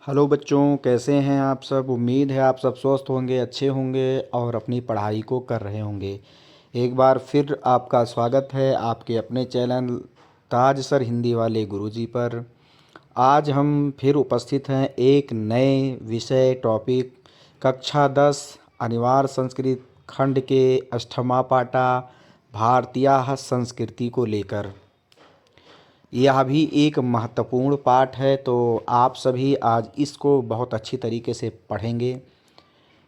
Hello बच्चों, कैसे हैं आप सब। उम्मीद है आप सब स्वस्थ होंगे, अच्छे होंगे और अपनी पढ़ाई को कर रहे होंगे। एक बार फिर आपका स्वागत है आपके अपने चैनल ताज सर हिंदी वाले गुरुजी पर। आज हम फिर उपस्थित हैं एक नए विषय टॉपिक कक्षा 10 अनिवार्य संस्कृत खंड के अष्टमा पाठा भारतीय संस्कृति को लेकर। यह भी एक महत्वपूर्ण पाठ है, तो आप सभी आज इसको बहुत अच्छी तरीके से पढ़ेंगे।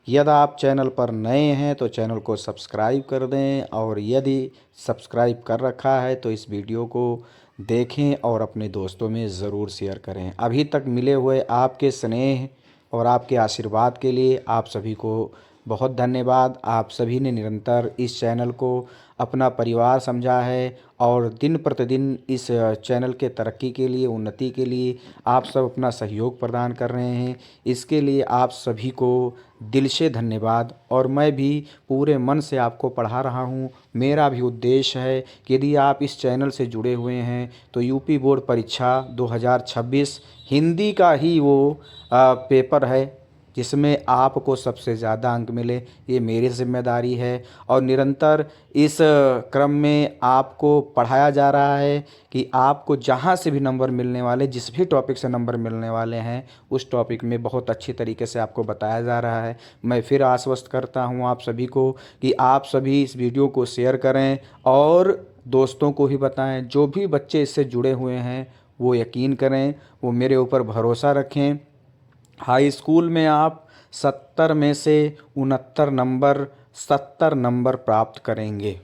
यदि आप चैनल पर नए हैं तो चैनल को सब्सक्राइब कर दें, और यदि सब्सक्राइब कर रखा है तो इस वीडियो को देखें और अपने दोस्तों में ज़रूर शेयर करें। अभी तक मिले हुए आपके स्नेह और आपके आशीर्वाद के लिए आप सभी को बहुत धन्यवाद। आप सभी ने निरंतर इस चैनल को अपना परिवार समझा है और दिन प्रतिदिन इस चैनल के तरक्की के लिए, उन्नति के लिए आप सब अपना सहयोग प्रदान कर रहे हैं। इसके लिए आप सभी को दिल से धन्यवाद। और मैं भी पूरे मन से आपको पढ़ा रहा हूँ। मेरा भी उद्देश्य है कि यदि आप इस चैनल से जुड़े हुए हैं तो यूपी बोर्ड परीक्षा 2026 हिंदी का ही वो पेपर है जिसमें आपको सबसे ज़्यादा अंक मिले, ये मेरी जिम्मेदारी है। और निरंतर इस क्रम में आपको पढ़ाया जा रहा है कि आपको जहाँ से भी नंबर मिलने वाले, जिस भी टॉपिक से नंबर मिलने वाले हैं, उस टॉपिक में बहुत अच्छी तरीके से आपको बताया जा रहा है। मैं फिर आश्वस्त करता हूँ आप सभी को कि आप सभी इस वीडियो को शेयर करें और दोस्तों को भी बताएं। जो भी बच्चे इससे जुड़े हुए हैं वो यकीन करें, वो मेरे ऊपर भरोसा रखें। हाई स्कूल में आप 70 में से 69 नंबर प्राप्त करेंगे।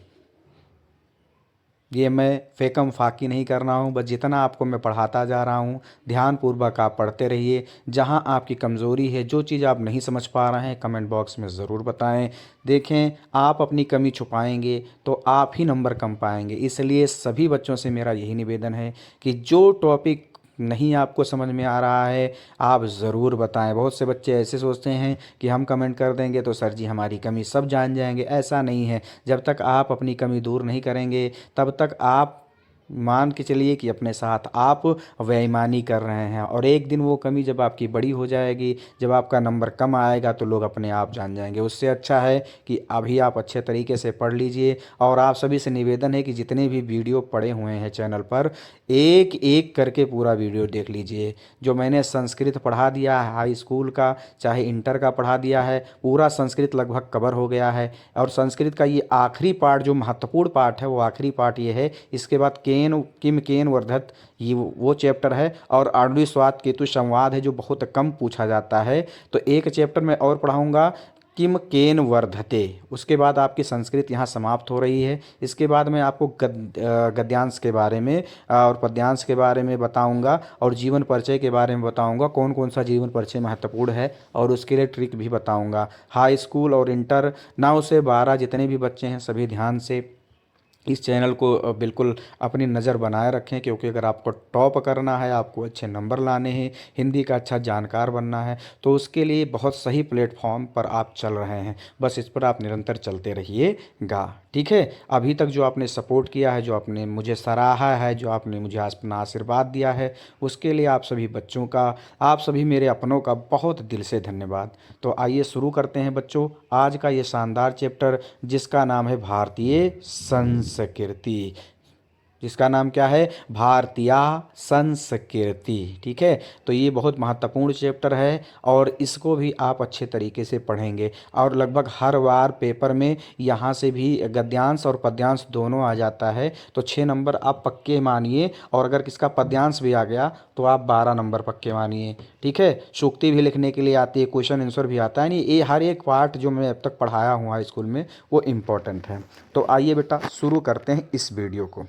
ये मैं फेकम फाकी नहीं कर रहा हूँ, बस जितना आपको मैं पढ़ाता जा रहा हूँ ध्यानपूर्वक आप पढ़ते रहिए। जहाँ आपकी कमज़ोरी है, जो चीज़ आप नहीं समझ पा रहे हैं, कमेंट बॉक्स में ज़रूर बताएं। देखें, आप अपनी कमी छुपाएंगे तो आप ही नंबर कम पाएंगे। इसलिए सभी बच्चों से मेरा यही निवेदन है कि जो टॉपिक नहीं आपको समझ में आ रहा है आप ज़रूर बताएं। बहुत से बच्चे ऐसे सोचते हैं कि हम कमेंट कर देंगे तो सर जी हमारी कमी सब जान जाएंगे। ऐसा नहीं है। जब तक आप अपनी कमी दूर नहीं करेंगे तब तक आप मान के चलिए कि अपने साथ आप बेईमानी कर रहे हैं। और एक दिन वो कमी जब आपकी बड़ी हो जाएगी, जब आपका नंबर कम आएगा, तो लोग अपने आप जान जाएंगे। उससे अच्छा है कि अभी आप अच्छे तरीके से पढ़ लीजिए। और आप सभी से निवेदन है कि जितने भी वीडियो पड़े हुए हैं चैनल पर, एक एक करके पूरा वीडियो देख लीजिए। जो मैंने संस्कृत पढ़ा दिया है हाई स्कूल का, चाहे इंटर का पढ़ा दिया है, पूरा संस्कृत लगभग कवर हो गया है। और संस्कृत का ये आखिरी पार्ट जो महत्वपूर्ण पार्ट है, वो आखिरी पार्ट ये है। इसके बाद किम केन वर्धत, ये वो चैप्टर है। और आणु स्वात केतु संवाद है जो बहुत कम पूछा जाता है। तो एक चैप्टर मैं और पढ़ाऊंगा, किम केन वर्धते। उसके बाद आपकी संस्कृत यहाँ समाप्त हो रही है। इसके बाद मैं आपको गद्यांश के बारे में और पद्यांश के बारे में बताऊंगा, और जीवन परिचय के बारे में बताऊंगा, कौन कौन सा जीवन परिचय महत्वपूर्ण है, और उसके लिए ट्रिक भी बताऊंगा। हाई स्कूल और इंटर 9 से 12 जितने भी बच्चे हैं सभी ध्यान से इस चैनल को बिल्कुल अपनी नज़र बनाए रखें, क्योंकि अगर आपको टॉप करना है, आपको अच्छे नंबर लाने हैं, हिंदी का अच्छा जानकार बनना है, तो उसके लिए बहुत सही प्लेटफॉर्म पर आप चल रहे हैं। बस इस पर आप निरंतर चलते रहिएगा, ठीक है। अभी तक जो आपने सपोर्ट किया है, जो आपने मुझे सराहा है, जो आपने मुझे अपना आशीर्वाद दिया है, उसके लिए आप सभी बच्चों का, आप सभी मेरे अपनों का बहुत दिल से धन्यवाद। तो आइए शुरू करते हैं बच्चों आज का ये शानदार चैप्टर, जिसका नाम है भारतीय संस्कृति। जिसका नाम क्या है? भारतीय संस्कृति, ठीक है। तो ये बहुत महत्वपूर्ण चैप्टर है और इसको भी आप अच्छे तरीके से पढ़ेंगे। और लगभग हर बार पेपर में यहाँ से भी गद्यांश और पद्यांश दोनों आ जाता है, तो 6 नंबर आप पक्के मानिए। और अगर किसका पद्यांश भी आ गया तो आप 12 नंबर पक्के मानिए, ठीक है। सूक्ति भी लिखने के लिए आती है, क्वेश्चन आंसर भी आता है। नहीं, ये हर एक पार्ट जो मैं अब तक पढ़ाया हूँ हाई स्कूल में वो इम्पोर्टेंट है। तो आइए बेटा शुरू करते हैं इस वीडियो को।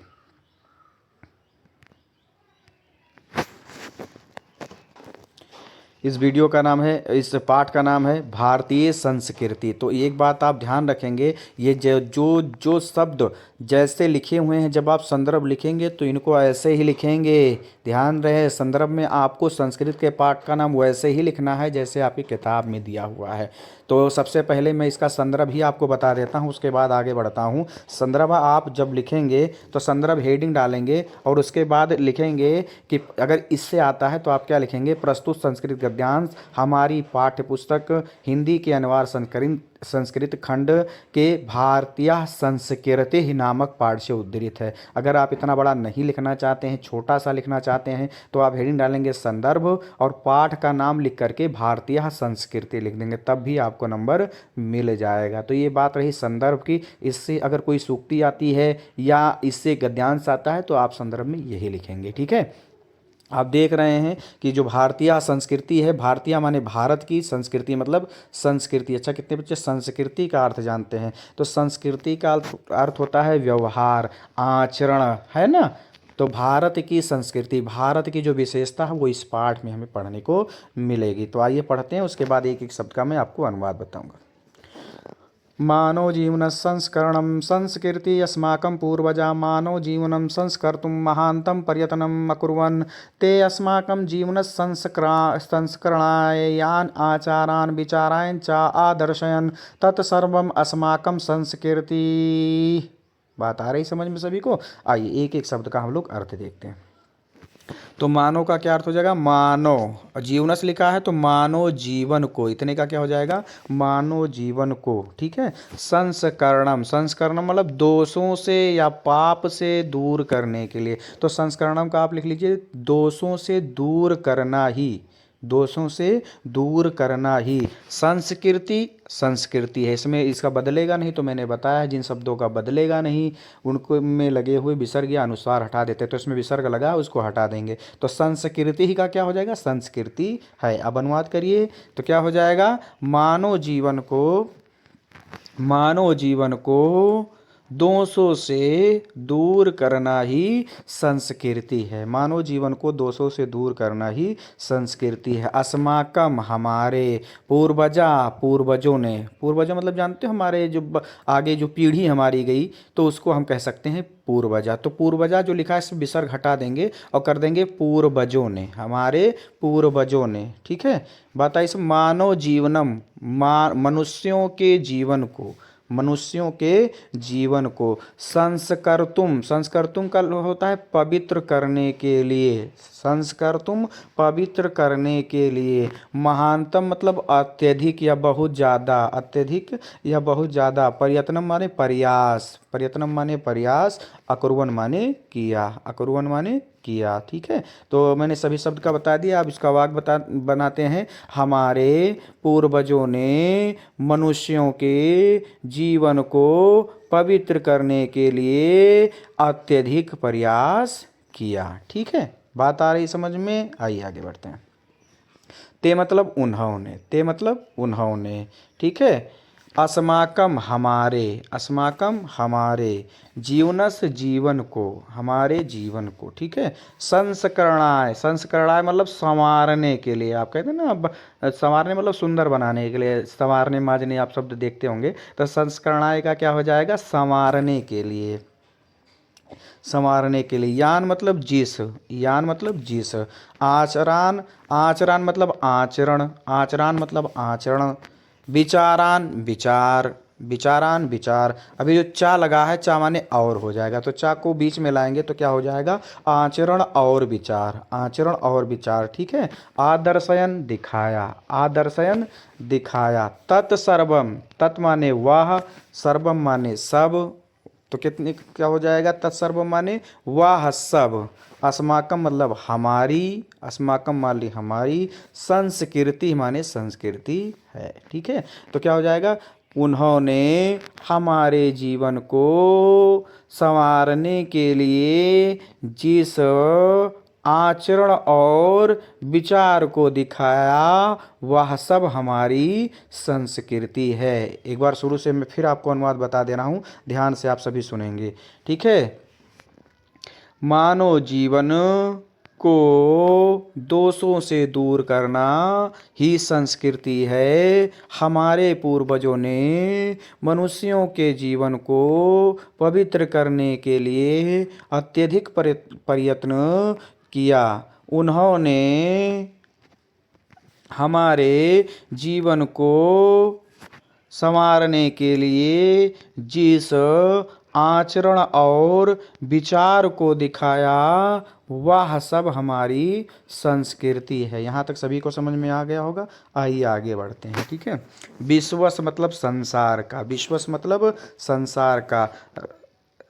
इस वीडियो का नाम है, इस पाठ का नाम है भारतीय संस्कृति। तो एक बात आप ध्यान रखेंगे, ये जो जो जो शब्द जैसे लिखे हुए हैं, जब आप संदर्भ लिखेंगे तो इनको ऐसे ही लिखेंगे। ध्यान रहे, संदर्भ में आपको संस्कृत के पाठ का नाम वैसे ही लिखना है जैसे आपकी किताब में दिया हुआ है। तो सबसे पहले मैं इसका संदर्भ ही आपको बता देता हूँ, उसके बाद आगे बढ़ता हूँ। संदर्भ आप जब लिखेंगे तो संदर्भ हेडिंग डालेंगे और उसके बाद लिखेंगे कि अगर इससे आता है तो आप क्या लिखेंगे? प्रस्तुत संस्कृत गद्यांश हमारी पाठ्य पुस्तक हिंदी के अनुवाद संस्कृत खंड के भारतीय संस्कृति नामक पाठ से उद्धृत है। अगर आप इतना बड़ा नहीं लिखना चाहते हैं, छोटा सा लिखना चाहते हैं, तो आप हेडिंग डालेंगे संदर्भ और पाठ का नाम लिख करके भारतीय संस्कृति लिख देंगे, तब भी आपको नंबर मिल जाएगा। तो ये बात रही संदर्भ की। इससे अगर कोई सूक्ति आती है या इससे गद्यांश आता है तो आप संदर्भ में यही लिखेंगे। ठीक है, आप देख रहे हैं कि जो भारतीय संस्कृति है, भारतीय माने भारत की, संस्कृति मतलब संस्कृति। अच्छा, कितने बच्चे संस्कृति का अर्थ जानते हैं? तो संस्कृति का अर्थ होता है व्यवहार, आचरण, है ना। तो भारत की संस्कृति, भारत की जो विशेषता है वो इस पाठ में हमें पढ़ने को मिलेगी। तो आइए पढ़ते हैं, उसके बाद एक एक शब्द का मैं आपको अनुवाद बताऊंगा। मानव जीवन संस्करणं संस्कृति अस्माकं पूर्वजा मानव जीवनं संस्कर्तुं महान्तं प्रयत्नम् अकुर्वन् ते अस्माकं संस्करणाय यान् आचारान् विचारान् च आदर्शयन् तत्सर्वम् अस्माकं संस्कृति। बात आ रही समझ में सभी को? आइए एक एक शब्द का हम लोग अर्थ देखते हैं। तो मानव का क्या अर्थ हो जाएगा? मानव, जीवनस लिखा है तो मानव जीवन को, इतने का क्या हो जाएगा? मानव जीवन को। ठीक है। संस्करणम, संस्करणम मतलब दोषों से या पाप से दूर करने के लिए। तो संस्करणम का आप लिख लीजिए दोषों से दूर करना ही, दोषों से दूर करना ही। संस्कृति, संस्कृति है, इसमें इसका बदलेगा नहीं, तो मैंने बताया जिन शब्दों का बदलेगा नहीं उनको में लगे हुए विसर्ग या अनुस्वार हटा देते हैं। तो इसमें विसर्ग लगा उसको हटा देंगे, तो संस्कृति ही का क्या हो जाएगा? संस्कृति है। अब अनुवाद करिए तो क्या हो जाएगा? मानव जीवन को, मानव जीवन को दोषों से दूर करना ही संस्कृति है। मानव जीवन को दोषों से दूर करना ही संस्कृति है। अस्माकम हमारे, पूर्वजा पूर्वजों ने, पूर्वजा मतलब जानते हो हमारे जो आगे जो पीढ़ी हमारी गई तो उसको हम कह सकते हैं पूर्वजा। तो पूर्वजा जो लिखा है इसमें विसर्ग हटा देंगे और कर देंगे पूर्वजों ने, हमारे पूर्वजों ने। ठीक है। बताइए इस मानव जीवनम, मनुष्यों के जीवन को, मनुष्यों के जीवन को संस्कर्तुम, संस्कर्तुम का होता है पवित्र करने के लिए, संस्कर्तुम पवित्र करने के लिए। महानतम मतलब अत्यधिक या बहुत ज़्यादा, अत्यधिक या बहुत ज़्यादा। प्रयत्नम माने प्रयास, प्रयत्नम माने प्रयास, अकुर्वन् माने किया, अकुर्वन् माने किया। ठीक है। तो मैंने सभी शब्द का बता दिया, अब इसका वाक्य बनाते हैं। हमारे पूर्वजों ने मनुष्यों के जीवन को पवित्र करने के लिए अत्यधिक प्रयास किया। ठीक है, बात आ रही समझ में? आइए आगे बढ़ते हैं। ते मतलब उन्होंने, ते मतलब उन्होंने। ठीक है। अस्माकम हमारे, अस्माकम हमारे, जीवनस जीवन को, हमारे जीवन को। ठीक है। संस्करणाय, संस्करणाय मतलब संवारने के लिए। आप कहते हैं ना अब संवारने मतलब सुंदर बनाने के लिए, संवारने माजने आप शब्द देखते होंगे। तो संस्करणाय का क्या हो जाएगा? संवारने के लिए, संवारने के लिए। यान मतलब जिस, यान मतलब जिस। आचरान, आचरान मतलब आचरण, आचरान मतलब आचरण। विचारान विचार, विचारान विचार। अभी जो चा लगा है, चा माने और हो जाएगा, तो चा को बीच में लाएंगे तो क्या हो जाएगा? आचरण और विचार, आचरण और विचार। ठीक है। आदर्शयन दिखाया, आदर्शयन दिखाया। तत्सर्वम, तत् माने वह, सर्वम माने सब, तो कितने क्या हो जाएगा? तत्सर्वम माने वह सब। अस्माकम मतलब हमारी, अस्माकम माने हमारी, संस्कृति माने संस्कृति है। ठीक है। तो क्या हो जाएगा? उन्होंने हमारे जीवन को संवारने के लिए जिस आचरण और विचार को दिखाया वह सब हमारी संस्कृति है। एक बार शुरू से मैं फिर आपको अनुवाद बता दे रहा हूँ, ध्यान से आप सभी सुनेंगे। ठीक है। मानव जीवन को दोषों से दूर करना ही संस्कृति है। हमारे पूर्वजों ने मनुष्यों के जीवन को पवित्र करने के लिए अत्यधिक प्रयत्न किया। उन्होंने हमारे जीवन को संवारने के लिए जिस आचरण और विचार को दिखाया, वह सब हमारी संस्कृति है। यहाँ तक सभी को समझ में आ गया होगा। आइए आगे बढ़ते हैं। ठीक है। विश्वस मतलब संसार का, विश्वस मतलब संसार का।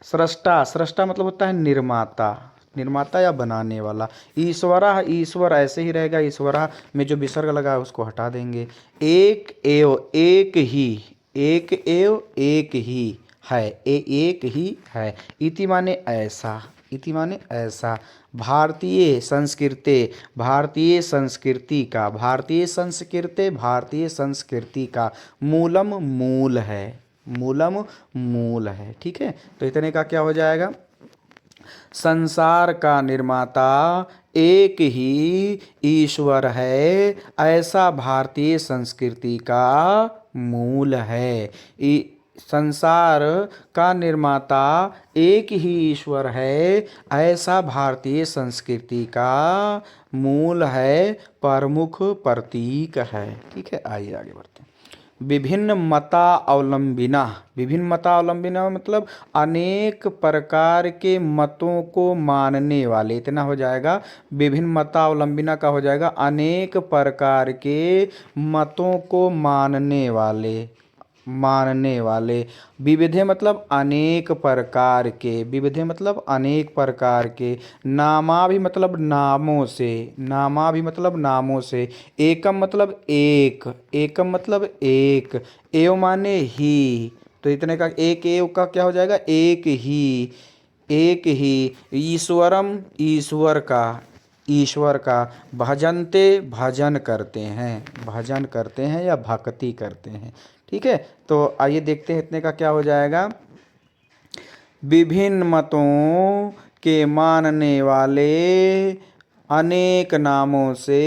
सृष्टा, सृष्टा मतलब होता है निर्माता, निर्माता या बनाने वाला। ईश्वरः, ईश्वर ऐसे ही रहेगा, ईश्वरः में जो विसर्ग लगा है उसको हटा देंगे। एक एव, एक ही, एक एव एक ही है, एक ही है। इति माने ऐसा, इति माने ऐसा। भारतीय संस्कृति, भारतीय संस्कृति का, भारतीय संस्कृति, भारतीय संस्कृति का। मूलम मूल है, मूलम मूल है। ठीक है। तो इतने का क्या हो जाएगा? संसार का निर्माता एक ही ईश्वर है, ऐसा भारतीय संस्कृति का मूल है। संसार का निर्माता एक ही ईश्वर है, ऐसा भारतीय संस्कृति का मूल है, प्रमुख प्रतीक है। ठीक है। आइए आगे बढ़ते हैं। विभिन्न मतावलंबिना, विभिन्न मतावलंबिना मतलब अनेक प्रकार के मतों को मानने वाले, इतना हो जाएगा। विभिन्न मतावलंबिना का हो जाएगा अनेक प्रकार के मतों को मानने वाले, मानने वाले। विविधे मतलब अनेक प्रकार के, विविधे मतलब अनेक प्रकार के। नामा भी मतलब नामों से, नामा भी मतलब नामों से। एकम मतलब एक, एकम मतलब एक। एव माने ही, तो इतने का एक एव का क्या हो जाएगा? एक ही, एक ही। ईश्वरम, ईश्वर का, ईश्वर का। भजनते, भजन करते हैं, भजन करते हैं या भक्ति करते हैं। ठीक है। तो आइए देखते हैं इतने का क्या हो जाएगा। विभिन्न मतों के मानने वाले अनेक नामों से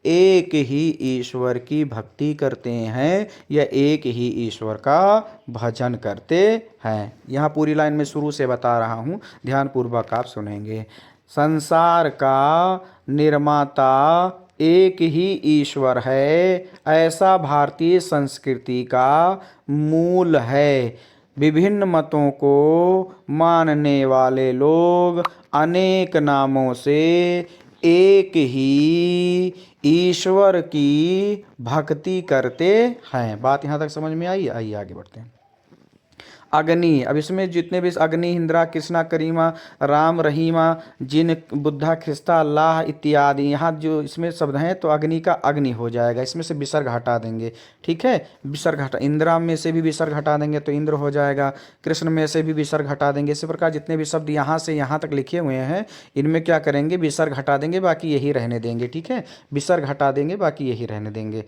एक ही ईश्वर की भक्ति करते हैं या एक ही ईश्वर का भजन करते हैं। यहाँ पूरी लाइन में शुरू से बता रहा हूँ, ध्यानपूर्वक आप सुनेंगे। संसार का निर्माता एक ही ईश्वर है, ऐसा भारतीय संस्कृति का मूल है। विभिन्न मतों को मानने वाले लोग अनेक नामों से एक ही ईश्वर की भक्ति करते हैं। बात यहाँ तक समझ में आई? आइए आगे बढ़ते हैं। अग्नि, अब इसमें जितने भी अग्नि, इंद्रा, कृष्णा, करीमा, राम, रहीमा, जिन, बुद्धा, ख्रिस्ता, अल्लाह इत्यादि, यहाँ जो इसमें शब्द हैं तो अग्नि का अग्नि हो जाएगा। इसमें से विसर्ग हटा देंगे। ठीक है। विसर्ग हटा, इंद्रा में से भी विसर्ग हटा देंगे तो इंद्र हो जाएगा। कृष्ण में से भी विसर्ग हटा देंगे। इसी प्रकार जितने भी शब्द यहाँ से यहाँ तक लिखे हुए हैं इनमें क्या करेंगे? विसर्ग हटा देंगे, बाकी यही रहने देंगे। ठीक है। विसर्ग हटा देंगे, बाकी यही रहने देंगे।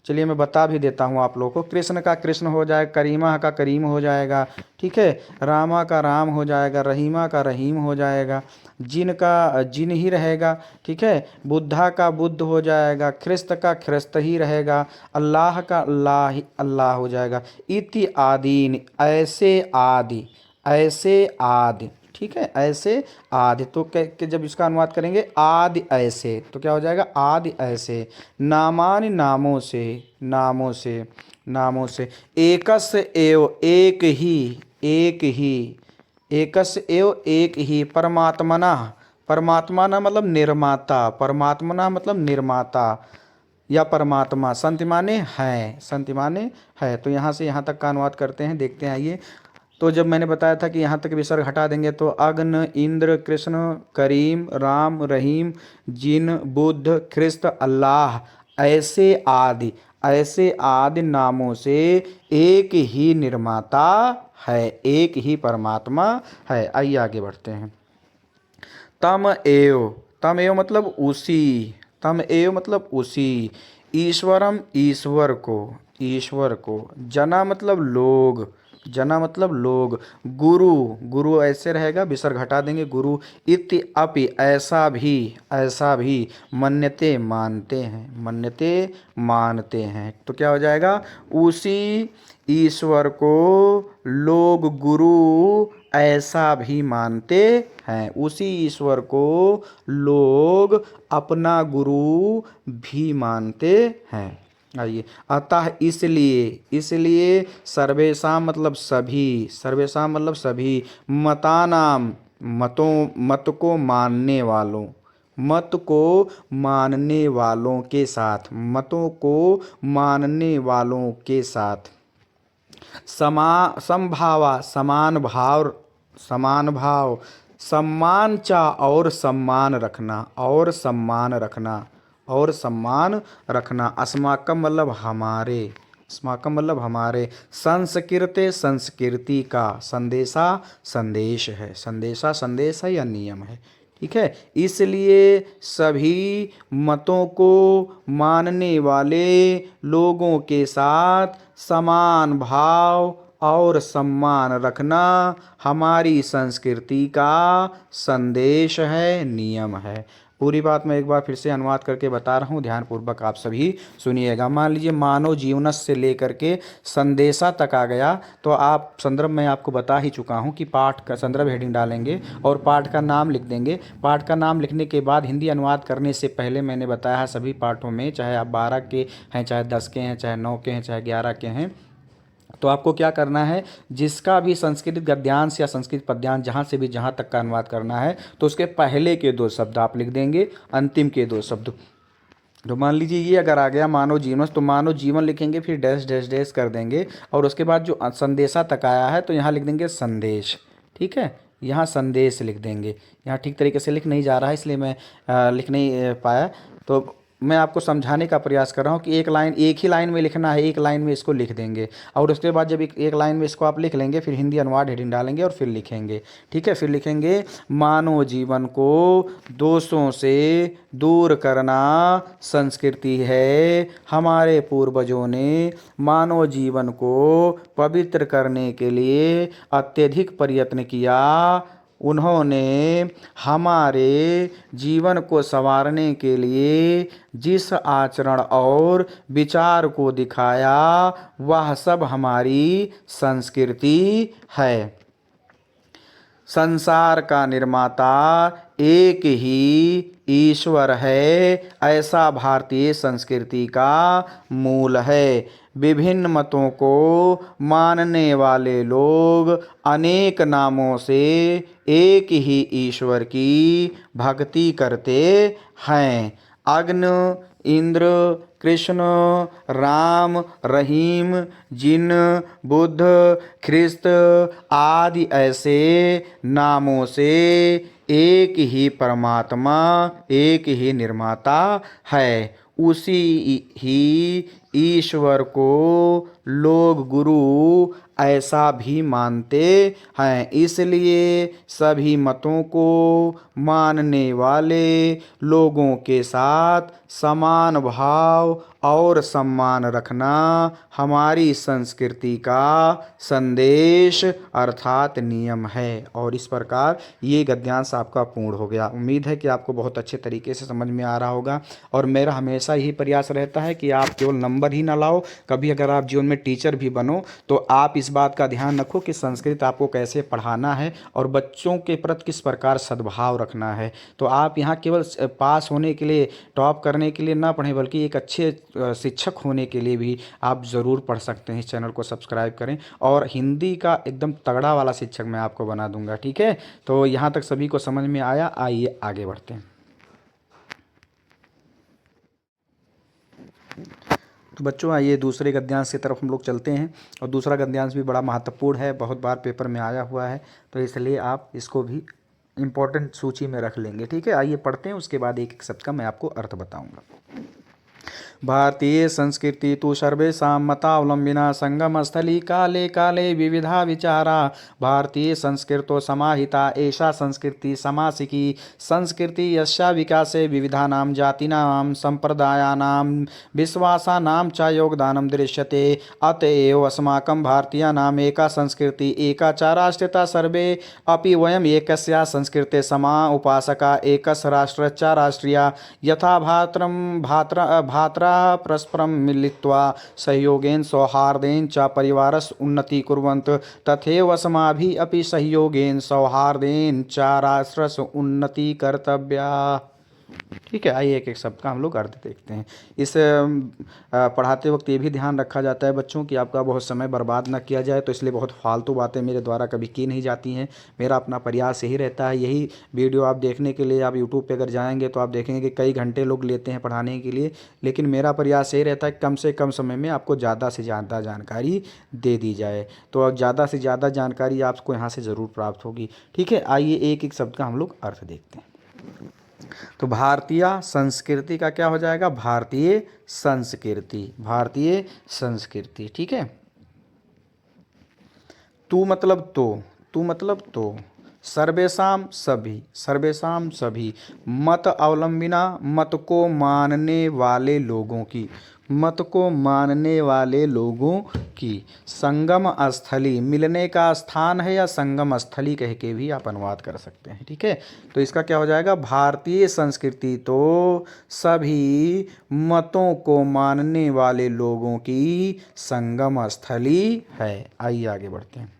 चलिए मैं बता भी देता हूँ आप लोगों को। कृष्ण का कृष्ण हो जाएगा, करीमा का करीम हो जाएगा। ठीक है। रामा का राम हो जाएगा, रहीमा का रहीम हो जाएगा। जिन का जिन ही रहेगा। ठीक है। बुद्धा का बुद्ध हो जाएगा, ख्रिस्त का ख्रिस्त ही रहेगा, अल्लाह का अल्लाह ही अल्लाह हो जाएगा। इति आदि, ऐसे आदि, ऐसे आदि। ठीक है। ऐसे आदि, तो के जब इसका अनुवाद करेंगे आदि ऐसे, तो क्या हो जाएगा? आदि ऐसे। नामानि, नामों से, नामों से, नामों से। एकस एव, एक ही, एक ही। एकस एव एक ही। परमात्मना, परमात्मा मतलब निर्माता, परमात्मना मतलब निर्माता या परमात्मा। संत माने है, संत माने है। तो यहाँ से यहाँ तक का अनुवाद करते हैं, देखते हैं। आइए। तो जब मैंने बताया था कि यहाँ तक विसर्ग हटा देंगे तो अग्न, इंद्र, कृष्ण, करीम, राम, रहीम, जिन, बुद्ध, ख्रिस्त, अल्लाह, ऐसे आदि, ऐसे आदि नामों से एक ही निर्माता है, एक ही परमात्मा है। आइए आगे बढ़ते हैं। तम एव, तम एव मतलब उसी, तम एव मतलब उसी। ईश्वरम, ईश्वर को, ईश्वर को। जना मतलब लोग, जना मतलब लोग। गुरु, गुरु ऐसे रहेगा, विसर्ग हटा देंगे। गुरु। इति अपि, ऐसा भी, ऐसा भी। मन्यते मानते हैं, मन्यते मानते हैं। तो क्या हो जाएगा? उसी ईश्वर को लोग गुरु ऐसा भी मानते हैं, उसी ईश्वर को लोग अपना गुरु भी मानते हैं। आइए, अतः इसलिए सर्वेषां मतलब सभी, सर्वेषां मतलब सभी, मतानाम मत को मानने वालों, मत को मानने वालों के साथ, मतों को मानने वालों के साथ समभावा, समान भाव, सम्मान चा और सम्मान रखना, सम्मान रखना, अस्माकम मतलब हमारे, अस्माकम मतलब हमारे, संस्कृते संस्कृति का, संदेशा संदेश है, संदेशा संदेश है या नियम है, ठीक है। इसलिए सभी मतों को मानने वाले लोगों के साथ समान भाव और सम्मान रखना हमारी संस्कृति का संदेश है, नियम है। पूरी बात मैं एक बार फिर से अनुवाद करके बता रहा हूँ, ध्यानपूर्वक आप सभी सुनिएगा। मान लीजिए मानव जीवन से लेकर के संदेशा तक आ गया, तो आप संदर्भ में आपको बता ही चुका हूँ कि पाठ का संदर्भ हेडिंग डालेंगे और पाठ का नाम लिख देंगे। पाठ का नाम लिखने के बाद हिंदी अनुवाद करने से पहले मैंने बताया है सभी पाठों में, चाहे आप 12 के हैं, चाहे 10 के हैं, चाहे 9 के हैं, चाहे 11 के हैं, तो आपको क्या करना है, जिसका भी संस्कृत गद्यांश या संस्कृत पद्यांश जहाँ से भी जहाँ तक का अनुवाद करना है, तो उसके पहले के 2 शब्द आप लिख देंगे, अंतिम के 2 शब्द। तो मान लीजिए ये अगर आ गया मानव जीवन, तो मानव जीवन लिखेंगे, फिर डैश डैश डैश कर देंगे, और उसके बाद जो संदेशा तक आया है तो यहाँ लिख देंगे संदेश, ठीक है। यहाँ संदेश लिख देंगे। यहाँ ठीक तरीके से लिख नहीं जा रहा है, इसलिए मैं लिख नहीं पाया, तो मैं आपको समझाने का प्रयास कर रहा हूँ कि एक ही लाइन में लिखना है, एक लाइन में इसको लिख देंगे, और उसके बाद जब एक लाइन में इसको आप लिख लेंगे, फिर हिंदी अनुवाद हेडिंग डालेंगे और फिर लिखेंगे, ठीक है। फिर लिखेंगे मानव जीवन को दोषों से दूर करना संस्कृति है, हमारे पूर्वजों ने मानव जीवन को पवित्र करने के लिए अत्यधिक प्रयत्न किया, उन्होंने हमारे जीवन को संवारने के लिए जिस आचरण और विचार को दिखाया वह सब हमारी संस्कृति है। संसार का निर्माता एक ही ईश्वर है, ऐसा भारतीय संस्कृति का मूल है। विभिन्न मतों को मानने वाले लोग अनेक नामों से एक ही ईश्वर की भक्ति करते हैं। अग्नि, इंद्र, कृष्ण, राम, रहीम, जिन, बुद्ध, ख्रिस्त आदि ऐसे नामों से एक ही परमात्मा, एक ही निर्माता है। उसी ही ईश्वर को लोग गुरु ऐसा भी मानते हैं। इसलिए सभी मतों को मानने वाले लोगों के साथ समान भाव और सम्मान रखना हमारी संस्कृति का संदेश अर्थात नियम है। और इस प्रकार ये गद्यांश आपका पूर्ण हो गया। उम्मीद है कि आपको बहुत अच्छे तरीके से समझ में आ रहा होगा, और मेरा हमेशा यही प्रयास रहता है कि आप केवल नंबर ही ना लाओ, कभी अगर आप जीवन में टीचर भी बनो तो आप इस बात का ध्यान रखो कि संस्कृत आपको कैसे पढ़ाना है और बच्चों के प्रति किस प्रकार सद्भाव रखना है। तो आप यहाँ केवल पास होने के लिए, टॉप करने के लिए ना पढ़ें, बल्कि एक अच्छे शिक्षक होने के लिए भी आप ज़रूर पढ़ सकते हैं। इस चैनल को सब्सक्राइब करें, और हिंदी का एकदम तगड़ा वाला शिक्षक मैं आपको बना दूंगा, ठीक है। तो यहाँ तक सभी को समझ में आया, आइए आगे बढ़ते हैं। तो बच्चों आइए दूसरे गद्यांश की तरफ हम लोग चलते हैं, और दूसरा गद्यांश भी बड़ा महत्वपूर्ण है, बहुत बार पेपर में आया हुआ है, तो इसलिए आप इसको भी इम्पोर्टेंट सूची में रख लेंगे, ठीक है। आइए पढ़ते हैं, उसके बाद एक एक शब्द का मैं आपको अर्थ बताऊंगा। भारतीय संस्कृति तो सर्वेषां मतावलंबिना संगम स्थली काले काले विविधा विचारा। भारतीय संस्कृतो समाहिता एषा संस्कृति समासिकी संस्कृति यस्या विकासे विविधानां जातीनां संप्रदायानां विश्वासानां च योगदानं दृश्यते। अतएव अस्माकं भारतीयानाम् एका संस्कृति एका च राष्ट्रता सर्वे अपि वयम् एकस्या संस्कृते समा उपासका एकस् राष्ट्रश्च राष्ट्रिया। यथा भात्रा परस्परं मिलित्वा सहयोगेन सौहार्देन च परिवारस्य उन्नति कुर्वन्तः तथैव अस्माभिः अपि सहयोगेन सौहार्देन च राष्ट्रस्य उन्नति कर्तव्या। ठीक है, आइए एक एक शब्द का हम लोग अर्थ देखते हैं। इस पढ़ाते वक्त ये भी ध्यान रखा जाता है बच्चों कि आपका बहुत समय बर्बाद ना किया जाए, तो इसलिए बहुत फालतू बातें मेरे द्वारा कभी की नहीं जाती हैं। मेरा अपना प्रयास यही रहता है, यही वीडियो आप देखने के लिए आप यूट्यूब पे अगर जाएंगे तो आप देखेंगे कि कई घंटे लोग लेते हैं पढ़ाने के लिए, लेकिन मेरा प्रयास यही रहता है कि कम से कम समय में आपको ज़्यादा से ज़्यादा जानकारी दे दी जाए। तो ज़्यादा से ज़्यादा जानकारी आपको यहाँ से ज़रूर प्राप्त होगी। ठीक है, आइए एक एक शब्द का हम लोग अर्थ देखते हैं। तो भारतीय संस्कृति का क्या हो जाएगा? भारतीय संस्कृति, भारतीय संस्कृति। ठीक है, तू मतलब तो, तू मतलब तो, सर्वेशाम सभी, सर्वेशाम सभी, मत अवलंबिना मत को मानने वाले लोगों की, मत को मानने वाले लोगों की, संगम स्थली मिलने का स्थान है, या संगम स्थली कह के भी आप अनुवाद कर सकते हैं। ठीक है, तो इसका क्या हो जाएगा? भारतीय संस्कृति तो सभी मतों को मानने वाले लोगों की संगम स्थली है। आइए आगे बढ़ते हैं।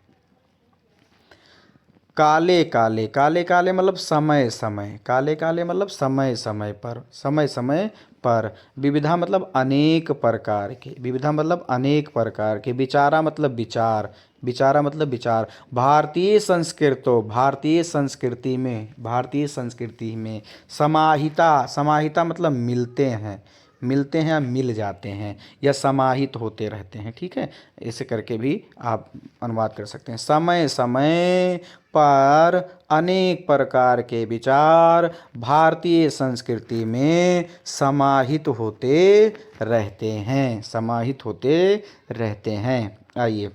काले काले, काले काले मतलब समय समय, काले काले मतलब समय समय पर, समय समय पर। विविधा मतलब अनेक प्रकार के, विविधा मतलब अनेक प्रकार के। विचारा मतलब विचार, विचारा मतलब विचार। भारतीय संस्कृतो, भारतीय संस्कृति में, भारतीय संस्कृति में। समाहिता, समाहिता मतलब मिलते हैं, मिलते हैं या मिल जाते हैं या समाहित होते रहते हैं। ठीक है, ऐसे करके भी आप अनुवाद कर सकते हैं। समय समय पर अनेक प्रकार के विचार भारतीय संस्कृति में समाहित होते रहते हैं, समाहित होते रहते हैं। आइए,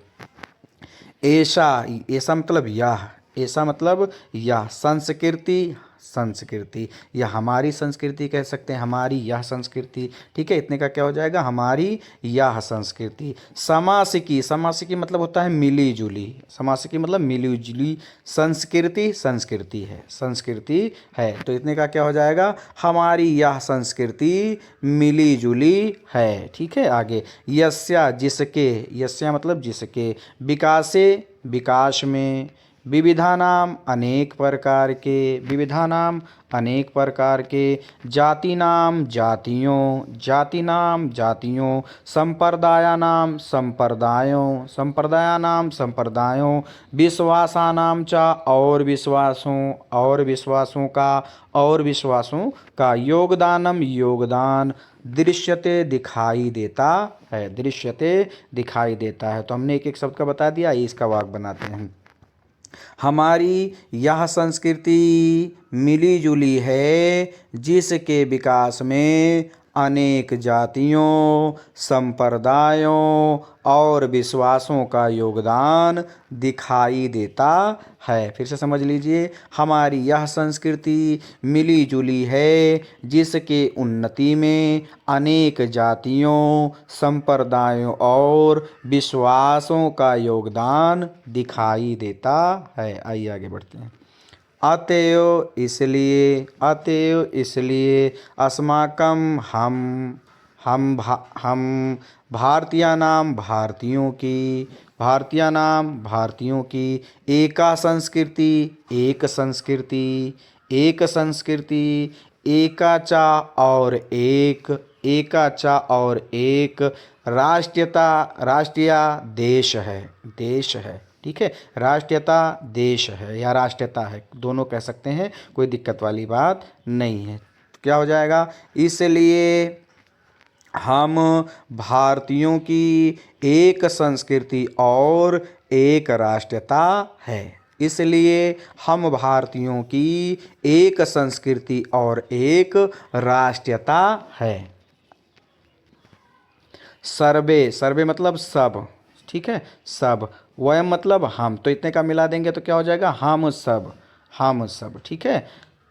ऐसा, ऐसा मतलब यह, ऐसा मतलब यह। संस्कृति, संस्कृति, यह हमारी संस्कृति कह सकते हैं, हमारी यह संस्कृति। ठीक है, इतने का क्या हो जाएगा? हमारी यह संस्कृति। समासिकी, समासिकी मतलब होता है मिली जुली, समासिकी मतलब मिली जुली। संस्कृति, संस्कृति है, संस्कृति है, तो इतने का क्या हो जाएगा? हमारी यह संस्कृति मिली जुली है। ठीक है, आगे, यस्या जिसके, यस्या मतलब जिसके, विकासे विकास में, विविधानाम अनेक प्रकार के, विविधानाम अनेक प्रकार के, जातिनाम जातियों, जातिनाम जातियों, संप्रदायानाम संप्रदायों, संप्रदायानाम संप्रदायों, विश्वासानाम चा और विश्वासों, और विश्वासों का, और विश्वासों का, योगदानम योगदान, दृश्यते दिखाई देता है, दृश्यते दिखाई देता है। तो हमने एक एक शब्द का बता दिया, इसका वाक्य बनाते हैं। हमारी यह संस्कृति मिली जुली है, जिसके विकास में अनेक जातियों, संप्रदायों और विश्वासों का योगदान दिखाई देता है। फिर से समझ लीजिए, हमारी यह संस्कृति मिली जुली है, जिसके उन्नति में अनेक जातियों, संप्रदायों और विश्वासों का योगदान दिखाई देता है। आइए आगे बढ़ते हैं। अतएव इसलिए, अतएव इसलिए, अस्माकं हम भारतीयानाम भारतीयों की, भारतीयानाम भारतीयों की, एका संस्कृति, एक संस्कृति, एक संस्कृति, एकाचा और एक, एकाचा और एक, राष्ट्रीयता, राष्ट्रीय देश है, देश है। ठीक है, राष्ट्रीयता देश है या राष्ट्रीयता है, दोनों कह सकते हैं, कोई दिक्कत वाली बात नहीं है। क्या हो जाएगा? इसलिए हम भारतीयों की एक संस्कृति और एक राष्ट्रीयता है, इसलिए हम भारतीयों की एक संस्कृति और एक राष्ट्रीयता है। सर्वे, सर्वे मतलब सब। ठीक है, सब। वयम मतलब हम, तो इतने का मिला देंगे तो क्या हो जाएगा? हम सब, हम सब। ठीक है,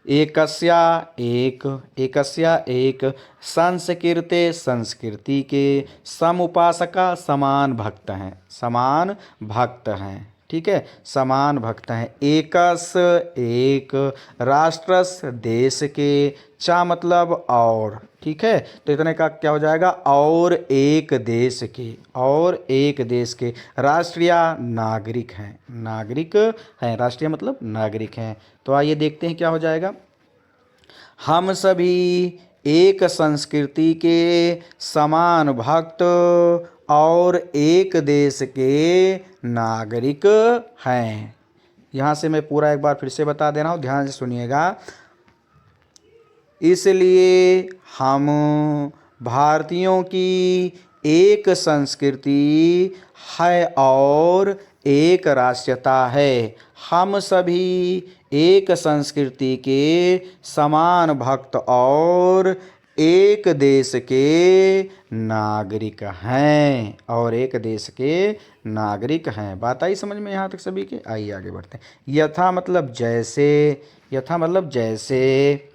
एकस्या एक, एकस्या एक, संस्कृते संस्कृति के, समुपासका समान भक्त हैं, समान भक्त हैं। ठीक है, समान भक्त हैं। एकस एक, राष्ट्रस देश के, चा मतलब और। ठीक है, तो इतने का क्या हो जाएगा? और एक देश के, और एक देश के, राष्ट्रीय नागरिक हैं, नागरिक हैं, राष्ट्रीय मतलब नागरिक हैं। तो आइए देखते हैं क्या हो जाएगा। हम सभी एक संस्कृति के समान भक्त और एक देश के नागरिक हैं। यहाँ से मैं पूरा एक बार फिर से बता दे रहा हूँ, ध्यान से सुनिएगा। इसलिए हम भारतीयों की एक संस्कृति है और एक राष्ट्रीयता है। हम सभी एक संस्कृति के समान भक्त और एक देश के नागरिक हैं और एक देश के नागरिक हैं। बात आई समझ में यहाँ तक सभी के? आइए आगे बढ़ते हैं। यथा मतलब जैसे, यथा मतलब जैसे,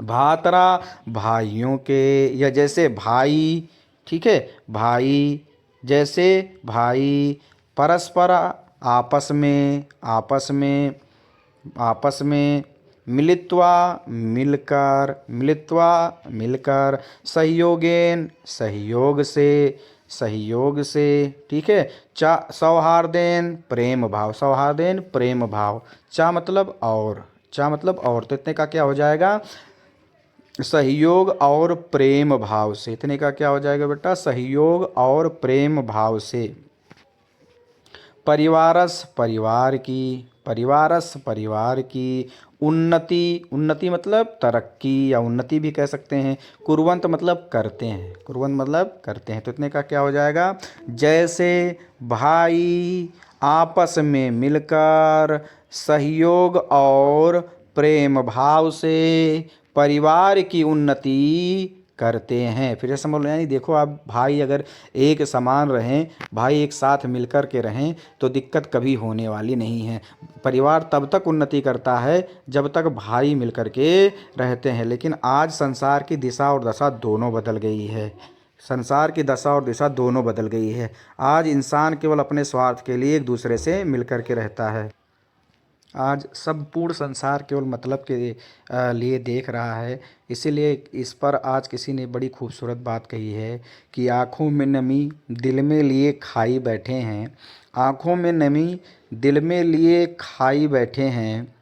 भातरा भाइयों के, या जैसे भाई, ठीक है, भाई, जैसे भाई, परस्पर आपस में, आपस में, मिलित्वा मिलकर, मिलकर, सहयोगेन सहयोग से, ठीक है, सौहार्देन प्रेम भाव, सौहार्देन प्रेम भाव, मतलब और, मतलब और, तो इतने का क्या हो जाएगा? सहयोग और प्रेम भाव से। इतने का क्या हो जाएगा बेटा? सहयोग और प्रेम भाव से। परिवारस परिवार की, परिवार की, उन्नति, मतलब तरक्की या उन्नति भी कह सकते हैं। कुर्वंत मतलब करते हैं, तो इतने का क्या हो जाएगा? जैसे भाई आपस में मिलकर सहयोग और प्रेम भाव से परिवार की उन्नति करते हैं। फिर से समझ लो, यानी देखो आप, भाई अगर एक समान रहें, भाई एक साथ मिलकर के रहें तो दिक्कत कभी होने वाली नहीं है। परिवार तब तक उन्नति करता है जब तक भाई मिलकर के रहते हैं। लेकिन आज संसार की दिशा और दशा दोनों बदल गई है। संसार की दशा और दिशा दोनों बदल गई है। आज इंसान केवल अपने स्वार्थ के लिए एक दूसरे से मिलकर के रहता है। आज संपूर्ण संसार केवल मतलब के लिए देख रहा है। इसीलिए इस पर आज किसी ने बड़ी खूबसूरत बात कही है कि आँखों में नमी दिल में लिए खाई बैठे हैं, आँखों में नमी दिल में लिए खाई बैठे हैं,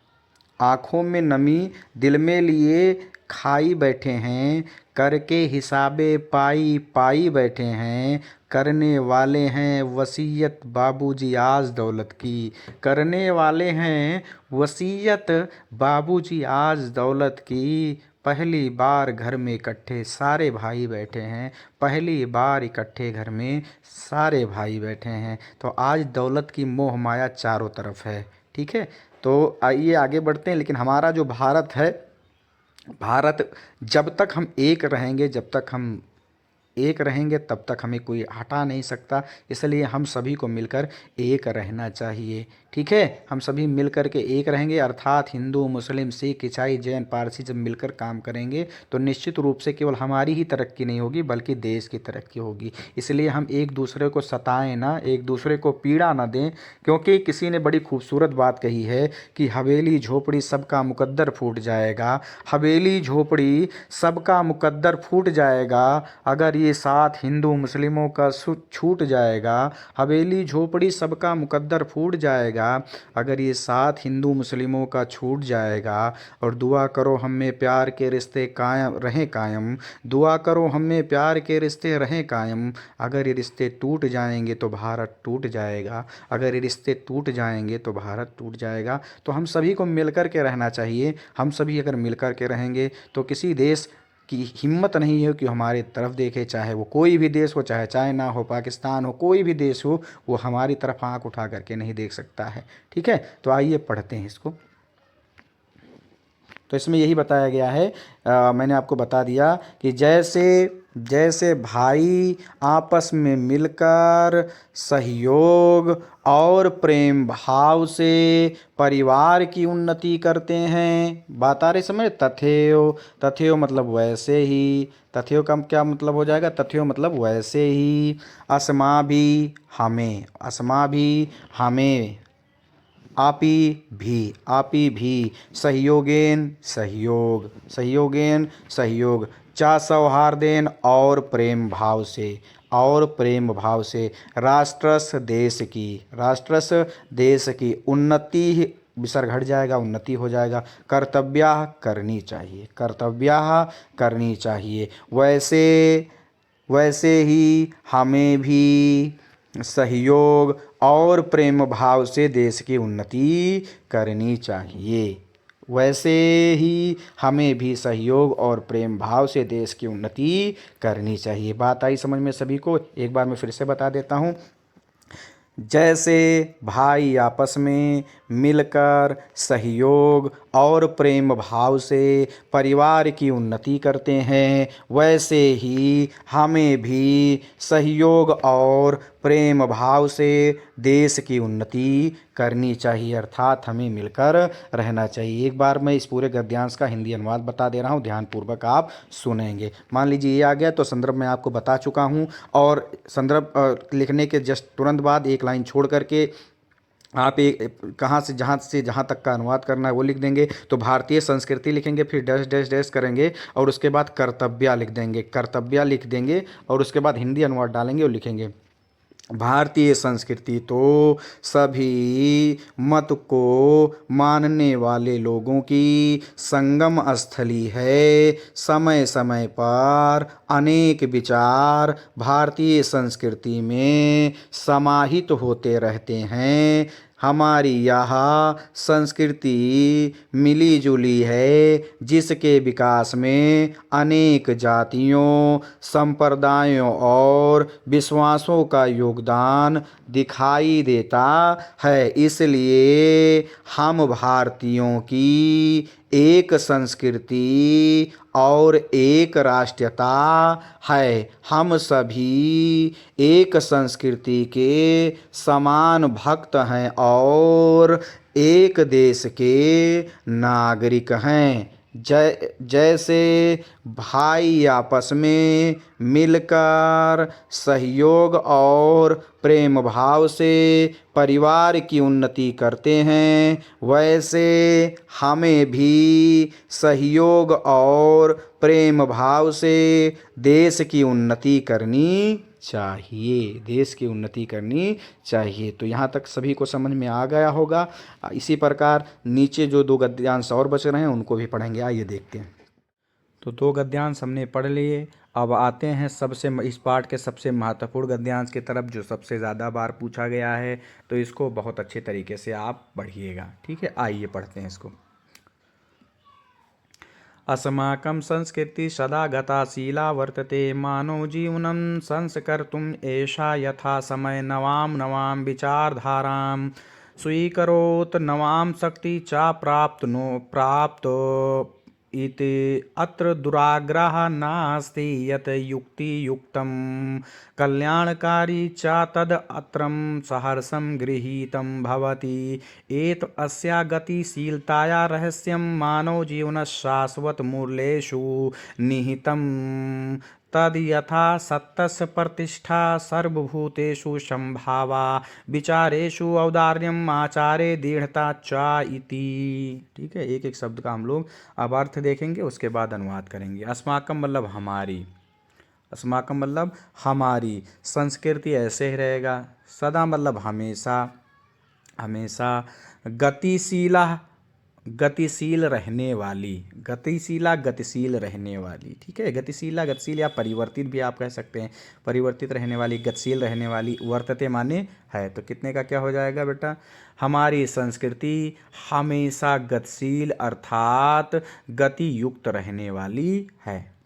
आँखों में नमी दिल में लिए खाई बैठे हैं, करके हिसाबे पाई पाई बैठे हैं, करने वाले हैं वसीयत बाबूजी आज दौलत की, करने वाले हैं वसीयत बाबूजी आज दौलत की। पहली बार घर में इकट्ठे सारे भाई बैठे हैं, पहली बार इकट्ठे घर में सारे भाई बैठे हैं। तो आज दौलत की मोह माया चारों तरफ है। ठीक है, तो आइए आगे बढ़ते हैं। लेकिन हमारा जो भारत है, भारत जब तक हम एक रहेंगे, जब तक हम एक रहेंगे तब तक हमें कोई हटा नहीं सकता। इसलिए हम सभी को मिलकर एक रहना चाहिए। ठीक है, हम सभी मिलकर के एक रहेंगे, अर्थात हिंदू, मुस्लिम, सिख, ईसाई, जैन, पारसी जब मिलकर काम करेंगे तो निश्चित रूप से केवल हमारी ही तरक्की नहीं होगी बल्कि देश की तरक्की होगी। इसलिए हम एक दूसरे को सताएं ना, एक दूसरे को पीड़ा ना दें। क्योंकि किसी ने बड़ी खूबसूरत बात कही है कि हवेली झोपड़ी सबका मुकद्दर फूट जाएगा, हवेली झोपड़ी सबका मुकद्दर फूट जाएगा अगर ये साथ हिंदू मुस्लिमों का छूट जाएगा। हवेली झोपड़ी सबका मुकद्दर फूट जाएगा अगर ये साथ हिंदू मुस्लिमों का छूट जाएगा। और दुआ करो हम में प्यार के रिश्ते कायम रहें कायम, दुआ करो हम में प्यार के रिश्ते रहें कायम। अगर ये रिश्ते टूट जाएंगे तो भारत टूट जाएगा, अगर ये रिश्ते टूट जाएंगे तो भारत टूट जाएगा। तो हम सभी को मिलकर के रहना चाहिए। हम सभी अगर मिलकर के रहेंगे तो किसी देश की हिम्मत नहीं है कि हमारे तरफ देखे, चाहे वो कोई भी देश हो, चाहे चाइना हो, पाकिस्तान हो, कोई भी देश हो, वो हमारी तरफ आंख उठा करके नहीं देख सकता है। ठीक है, तो आइए पढ़ते हैं इसको। तो इसमें यही बताया गया है, मैंने आपको बता दिया कि जैसे भाई आपस में मिलकर सहयोग और प्रेम भाव से परिवार की उन्नति करते हैं। बात आ रही समझ? तथेव मतलब वैसे ही, तथेव का क्या मतलब हो जाएगा? तथेव मतलब वैसे ही। अस्मा भी हमें, अस्मा भी हमें, आपी भी, सहयोगेन सहयोग, चा सौहार्देन और प्रेम भाव से, राष्ट्रस देश की, उन्नति विसर्ग हट जाएगा, उन्नति हो जाएगा। कर्तव्यः करनी चाहिए, कर्तव्यः करनी चाहिए। वैसे वैसे ही हमें भी सहयोग और प्रेम भाव से देश की उन्नति करनी चाहिए। वैसे ही हमें भी सहयोग और प्रेम भाव से देश की उन्नति करनी चाहिए। बात आई समझ में सभी को? एक बार मैं फिर से बता देता हूँ। जैसे भाई आपस में मिलकर सहयोग और प्रेम भाव से परिवार की उन्नति करते हैं, वैसे ही हमें भी सहयोग और प्रेम भाव से देश की उन्नति करनी चाहिए, अर्थात हमें मिलकर रहना चाहिए। एक बार मैं इस पूरे गद्यांश का हिंदी अनुवाद बता दे रहा हूँ, ध्यानपूर्वक आप सुनेंगे। मान लीजिए ये आ गया, तो संदर्भ मैं आपको बता चुका हूँ, और संदर्भ लिखने के जस्ट तुरंत बाद एक लाइन छोड़ करके आप एक कहाँ से जहाँ तक का अनुवाद करना है वो लिख देंगे। तो भारतीय संस्कृति लिखेंगे, फिर डैश डैश डैश करेंगे, और उसके बाद कर्तव्य लिख देंगे, कर्तव्य लिख देंगे, और उसके बाद हिंदी अनुवाद डालेंगे और लिखेंगे। भारतीय संस्कृति तो सभी मत को मानने वाले लोगों की संगम स्थली है। समय समय पर अनेक विचार भारतीय संस्कृति में समाहित होते रहते हैं। हमारी यह संस्कृति मिली जुली है, जिसके विकास में अनेक जातियों, संप्रदायों और विश्वासों का योगदान दिखाई देता है। इसलिए हम भारतीयों की एक संस्कृति और एक राष्ट्रीयता है। हम सभी एक संस्कृति के समान भक्त हैं और एक देश के नागरिक हैं। जैसे भाई आपस में मिलकर सहयोग और प्रेम भाव से परिवार की उन्नति करते हैं, वैसे हमें भी सहयोग और प्रेम भाव से देश की उन्नति करनी चाहिए, देश की उन्नति करनी चाहिए। तो यहाँ तक सभी को समझ में आ गया होगा। इसी प्रकार नीचे जो 2 गद्यांश और बच रहे हैं उनको भी पढ़ेंगे। आइए देखते हैं। तो 2 गद्यांश हमने पढ़ लिए। अब आते हैं इस पाठ के सबसे महत्वपूर्ण गद्यांश की तरफ, जो सबसे ज़्यादा बार पूछा गया है। तो इसको बहुत अच्छे तरीके से आप पढ़िएगा, ठीक है। आइए पढ़ते हैं इसको। अस्माकं संस्कृति सदा गताशीला वर्तते, मानव जीवनं संस्कर्तुम् एषा यथा समय नवां नवां विचारधारां स्वीकरोत्, नवां शक्ति च प्राप्त इति अत्र दुराग्रह नास्ति, यत् युक्तियुक्तं कल्याणकारी च तद् अत्रं सहर्षं गृहीतं भवति। एत अस्या गतिशीलताया रहस्यं मानव जीवनशाश्वतमूल्येषु निहितं, तद् यथा सत्यस्य प्रतिष्ठा सर्वभूतेषु संभावा, विचारेषु औदार्यम् आचारे दृढ़ता च इति। ठीक है, एक एक शब्द का हम लोग अब अर्थ देखेंगे, उसके बाद अनुवाद करेंगे। अस्माकम मतलब हमारी, अस्माकम मतलब हमारी संस्कृति ऐसे ही रहेगा। सदा मतलब हमेशा, हमेशा। गतिशीला गतिशील रहने वाली, गतिशीला गतिशील रहने वाली, ठीक है। गतिशीला गतिशील या परिवर्तित भी आप कह सकते हैं, परिवर्तित रहने वाली, गतिशील रहने वाली। वर्तते माने है, तो कितने का क्या हो जाएगा बेटा? हमारी संस्कृति हमेशा गतिशील अर्थात गति युक्त रहने वाली है।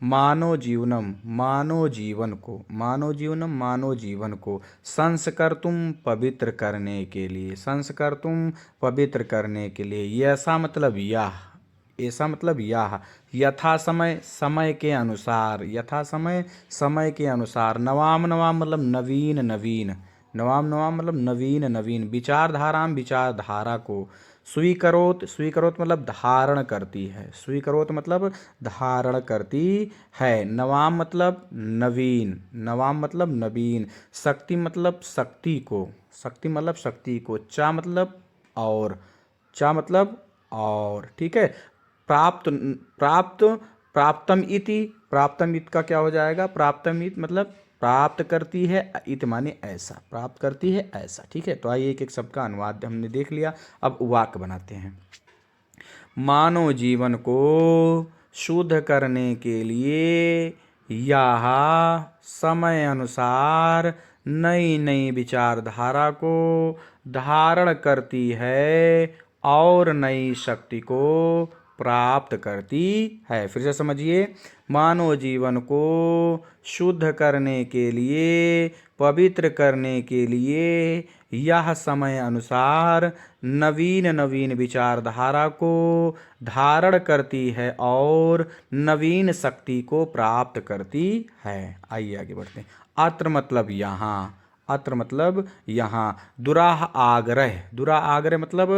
मानव जीवनम, मानव जीवन को, मानव जीवनम मानव जीवन को संस्कर्तुम पवित्र करने के लिए, संस्कर्तुम पवित्र करने के लिए। ऐसा मतलब यह, ऐसा मतलब यह, यथा समय समय के अनुसार, यथा समय समय के अनुसार। नवाम नवाम मतलब नवीन नवीन, नवाम नवाम मतलब नवीन नवीन। विचारधाराम विचारधारा को। स्वीकरोत, स्वीकरोत मतलब धारण करती है, स्वीकरोत मतलब धारण करती है। नवाम मतलब नवीन, नवाम मतलब नवीन। शक्ति मतलब शक्ति को, शक्ति मतलब शक्ति को। चा मतलब और, चा मतलब और, ठीक है। प्राप्त प्राप्त प्राप्तम इति, प्राप्तम इत का क्या हो जाएगा? प्राप्तम इत मतलब प्राप्त करती है, इत माने ऐसा, प्राप्त करती है ऐसा। ठीक है, तो आइए एक एक शब्द का अनुवाद हमने देख लिया, अब वाक्य बनाते हैं। मानव जीवन को शुद्ध करने के लिए यह समय अनुसार नई नई विचारधारा को धारण करती है और नई शक्ति को प्राप्त करती है। फिर से समझिए, मानव जीवन को शुद्ध करने के लिए, पवित्र करने के लिए यह समय अनुसार नवीन नवीन विचारधारा को धारण करती है और नवीन शक्ति को प्राप्त करती है। आइए आगे बढ़ते हैं। अत्र मतलब यहाँ, अत्र मतलब यहाँ। दुराह आग्रह, दुराग्रह मतलब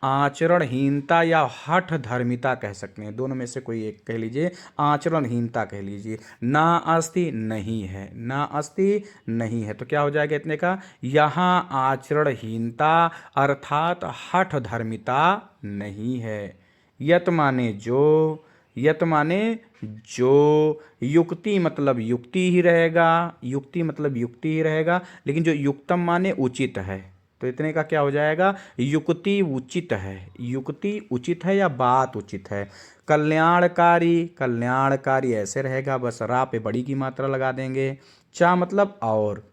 आचरणहीनता या हठ धर्मिता कह सकते हैं, दोनों में से कोई एक कह लीजिए, आचरणहीनता कह लीजिए। ना अस्ति नहीं है, ना अस्ति नहीं है, तो क्या हो जाएगा इतने का, यहाँ आचरणहीनता अर्थात हठ धर्मिता नहीं है। यत माने जो, यत माने जो, युक्ति मतलब युक्ति ही रहेगा, युक्ति मतलब युक्ति ही रहेगा, लेकिन जो युक्तम माने उचित है, तो इतने का क्या हो जाएगा, युक्ति उचित है, युक्ति उचित है या बात उचित है। कल्याणकारी, कल्याणकारी ऐसे रहेगा, बस रा पे बड़ी की मात्रा लगा देंगे। चा मतलब और,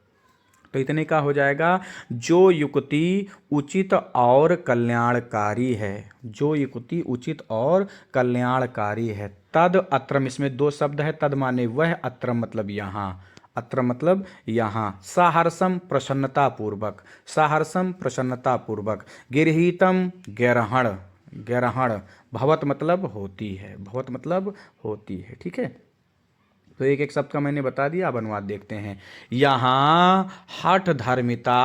तो इतने का हो जाएगा, जो युक्ति उचित और कल्याणकारी है, जो युक्ति उचित और कल्याणकारी है। तद अत्रम, इसमें दो शब्द है, तद माने वह, अत्रम मतलब यहाँ, अत्र मतलब यहाँ। साहर्षम प्रसन्नता पूर्वक, साहर्षम प्रसन्नता पूर्वक। गिरहितम ग्रहण, ग्रहण। भवत मतलब होती है, भवत मतलब होती है। ठीक है, तो एक एक शब्द का मैंने बता दिया, अब अनुवाद देखते हैं। यहाँ हठ धर्मिता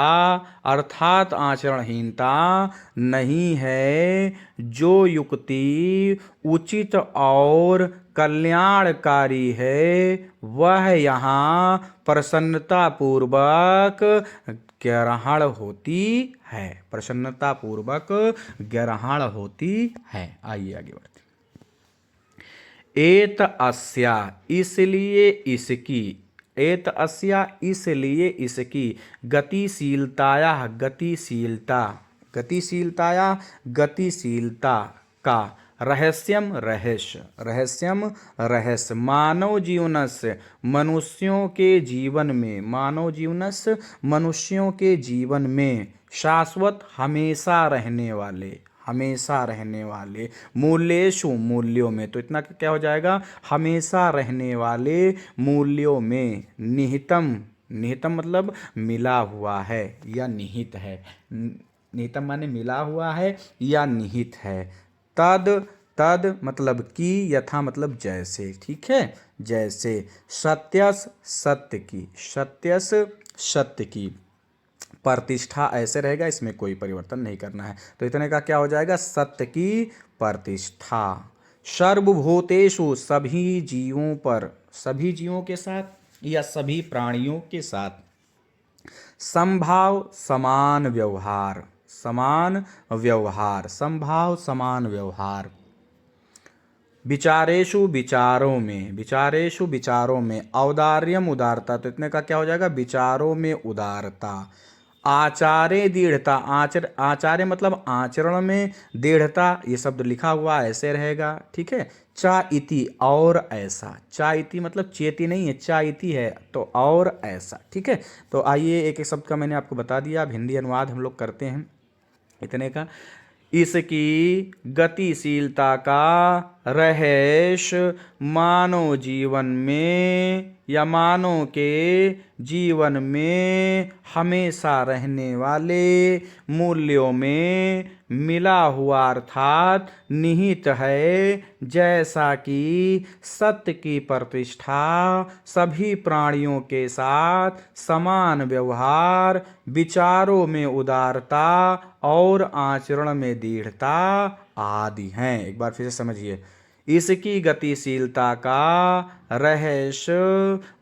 अर्थात आचरणहीनता नहीं है, जो युक्ति उचित और कल्याणकारी है वह यहाँ प्रसन्नता पूर्वक ग्रहण होती है, प्रसन्नता पूर्वक ग्रहण होती है। आइए आगे बढ़ते। एत अस्या इसलिए इसकी, एत अस्या इसलिए इसकी, गतिशीलताया गतिशीलता, गतिशीलताया गतिशीलता का, रहस्यम रहस्य, रहस्यम रहस्य। मानव जीवनस्य मनुष्यों के जीवन में, मानव जीवनस्य मनुष्यों के जीवन में शाश्वत हमेशा रहने वाले, हमेशा रहने वाले। मूल्येषु मूल्यों में, तो इतना क्या हो जाएगा, हमेशा रहने वाले मूल्यों में। निहितम, निहितम मतलब मिला हुआ है या निहित है, निहितम माने मिला हुआ है या निहित है। तद, तद मतलब की, यथा मतलब जैसे। ठीक है, जैसे। सत्यस सत्य की, सत्यस सत्य की। प्रतिष्ठा ऐसे रहेगा, इसमें कोई परिवर्तन नहीं करना है, तो इतने का क्या हो जाएगा, सत्य की प्रतिष्ठा। सर्वभूतेषु सभी जीवों पर, सभी जीवों के साथ या सभी प्राणियों के साथ। समभाव समान व्यवहार, समान व्यवहार, समभाव समान व्यवहार। विचारेषु विचारों में, विचारेषु विचारों में। औदार्यम उदारता, तो इतने का क्या हो जाएगा, विचारों में उदारता। आचार्य दृढ़ता, आचार्य मतलब आचरण में, दृढ़ता ये शब्द लिखा हुआ ऐसे रहेगा। ठीक है। चा इति और ऐसा, चा इति मतलब चेती नहीं है, चा इति है तो और ऐसा। ठीक है, तो आइए एक एक शब्द का मैंने आपको बता दिया, अब हिंदी अनुवाद हम लोग करते हैं इतने का। इसकी गतिशीलता का रहस्य मानव जीवन में या मानव के जीवन में हमेशा रहने वाले मूल्यों में मिला हुआ अर्थात निहित है। जैसा कि सत्य की प्रतिष्ठा, सभी प्राणियों के साथ समान व्यवहार, विचारों में उदारता और आचरण में दृढ़ता आदि हैं। एक बार फिर से समझिए, इसकी गतिशीलता का रहस्य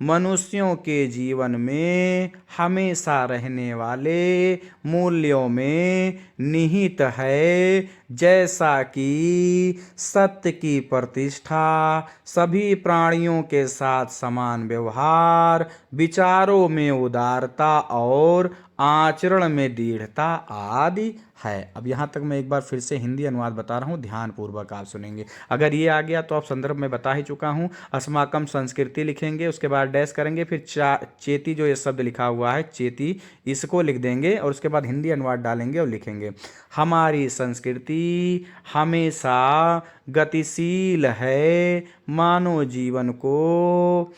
मनुष्यों के जीवन में हमेशा रहने वाले मूल्यों में निहित है, जैसा कि सत्य की प्रतिष्ठा, सभी प्राणियों के साथ समान व्यवहार, विचारों में उदारता और आचरण में दृढ़ता आदि है। अब यहाँ तक मैं एक बार फिर से हिंदी अनुवाद बता रहा हूँ, ध्यानपूर्वक आप सुनेंगे। अगर ये आ गया तो आप संदर्भ में बता ही चुका हूँ। अस्माकम संस्कृति लिखेंगे, उसके बाद डैश करेंगे, फिर चेती जो ये शब्द लिखा हुआ है चेती, इसको लिख देंगे और उसके बाद हिंदी अनुवाद डालेंगे और लिखेंगे हमारी संस्कृति हमेशा गतिशील है, मानव जीवन को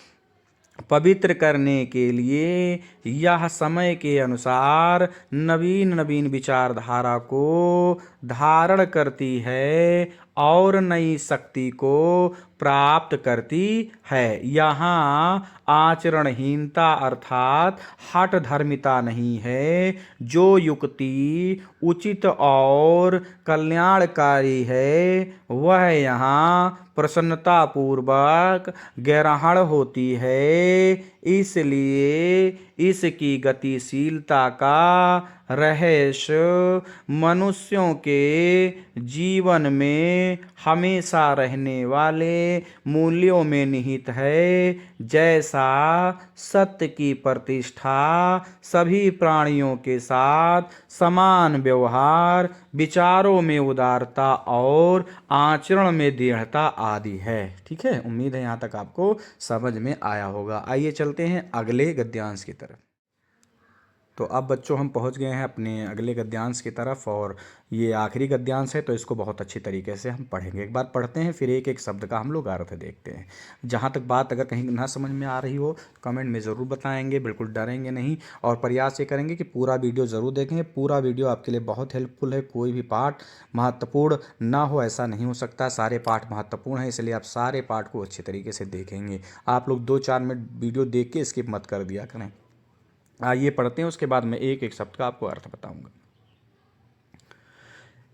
पवित्र करने के लिए यह समय के अनुसार नवीन नवीन विचारधारा को धारण करती है और नई शक्ति को प्राप्त करती है। यहाँ आचरणहीनता अर्थात हठ धर्मिता नहीं है, जो युक्ति उचित और कल्याणकारी है वह यहाँ प्रसन्नतापूर्वक ग्रहण होती है। इसलिए इसकी गतिशीलता का रहस्य मनुष्यों के जीवन में हमेशा रहने वाले मूल्यों में निहित है, जैसा सत्य की प्रतिष्ठा, सभी प्राणियों के साथ समान व्यवहार, विचारों में उदारता और आचरण में दृढ़ता आदि है। ठीक है, उम्मीद है यहाँ तक आपको समझ में आया होगा। आइए चलते हैं अगले गद्यांश की तरफ। तो अब बच्चों हम पहुंच गए हैं अपने अगले गद्यांश की तरफ, और ये आखिरी गद्यांश है तो इसको बहुत अच्छी तरीके से हम पढ़ेंगे। एक बार पढ़ते हैं, फिर एक एक शब्द का हम लोग अर्थ देखते हैं। जहाँ तक बात अगर कहीं ना समझ में आ रही हो कमेंट में ज़रूर बताएंगे, बिल्कुल डरेंगे नहीं, और प्रयास ये करेंगे कि पूरा वीडियो ज़रूर देखेंगे। पूरा वीडियो आपके लिए बहुत हेल्पफुल है। कोई भी पार्ट महत्वपूर्ण ना हो ऐसा नहीं हो सकता, सारे पार्ट महत्वपूर्ण है, इसलिए आप सारे पार्ट को अच्छे तरीके से देखेंगे। आप लोग 2-4 मिनट वीडियो देख के स्किप मत कर दिया करें। आइए पढ़ते हैं, उसके बाद मैं एक एक शब्द का आपको अर्थ बताऊंगा।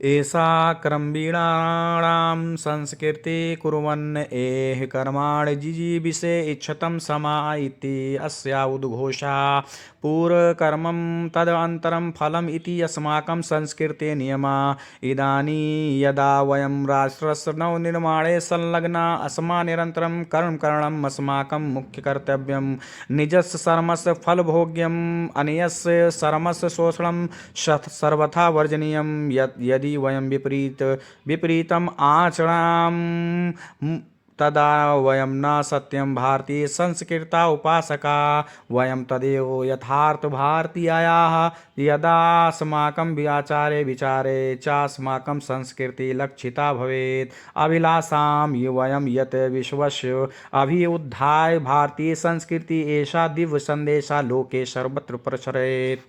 एषा क्रमवीणाणां संस्कृति कुर्वन् एह कर्माणि जिजीविषे इच्छतं समा इति अस्या उद्घोषा पूर्वकर्मं तदनन्तरं फलम् इति अस्माकं संस्कृते नियमा। इदानीं यदा वयं राष्ट्रस्य नवनिर्माणे संलग्ना अस्मा निरन्तरं कर्म करणम् अस्माकं मुख्यकर्तव्यं। निजस्य कर्मस्य फलभोग्यम् अन्यस्य कर्मस्य शोषणं सर्वथा वर्जनीयं। यदि वयं विपरीतम् आचरामः तदा वयं न सत्यं भारतीय संस्कृता उपासका, वयं तदेव यथार्थ भारतीयाः। यदा अस्माकं आचारे विचारे च अस्माकं संस्कृति लक्षिता भवेत्, अभिलाषां वयं यत् विश्वस्य अभ्युत्थाय भारतीय संस्कृति एषा दिव्य संदेशा लोके सर्वत्र प्रसरेत्।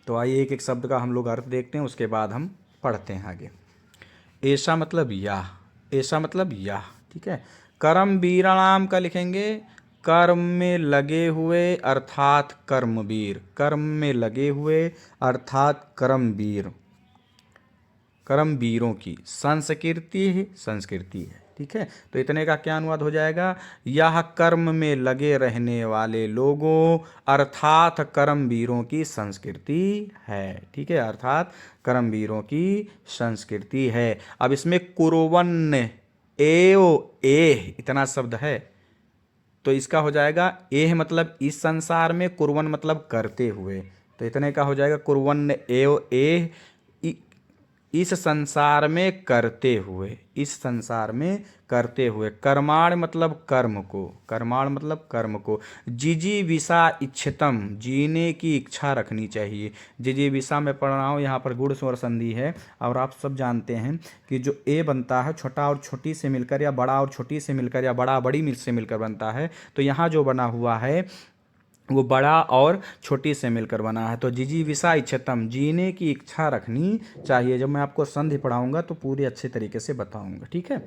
तो आइए एक एक शब्द का हम लोग अर्थ देखते हैं, उसके बाद हम पढ़ते हैं आगे। ऐसा मतलब यह, ऐसा मतलब यह, ठीक है। कर्म वीराणाम का लिखेंगे कर्म में लगे हुए अर्थात कर्मवीर, कर्म में लगे हुए अर्थात कर्मवीर, कर्मवीरों की संस्कृति है, ठीक है। तो इतने का क्या अनुवाद हो जाएगा, यह कर्म में लगे रहने वाले लोगों अर्थात कर्मवीरों की संस्कृति है, ठीक है, अर्थात कर्मवीरों की संस्कृति है। अब इसमें कुर्वन् एव एह इतना शब्द है, तो इसका हो जाएगा एह मतलब इस संसार में, कुर्वन् मतलब करते हुए, तो इतने का हो जाएगा कुर्वन् एव एह इस संसार में करते हुए, इस संसार में करते हुए। कर्माण मतलब कर्म को, कर्माण मतलब कर्म को। जिजीविषा इच्छितम जीने की इच्छा रखनी चाहिए। जिजीविषा में पढ़ रहा हूँ, यहाँ पर गुण स्वर संधि है, और आप सब जानते हैं कि जो ए बनता है छोटा और छोटी से मिलकर, या बड़ा और छोटी से मिलकर, या बड़ा बड़ी से मिलकर बनता है, तो यहाँ जो बना हुआ है वो बड़ा और छोटी से मिलकर बना है। तो जिजीविषा इच्छितम जीने की इच्छा रखनी चाहिए। जब मैं आपको संधि पढ़ाऊंगा तो पूरी अच्छे तरीके से बताऊंगा, ठीक है।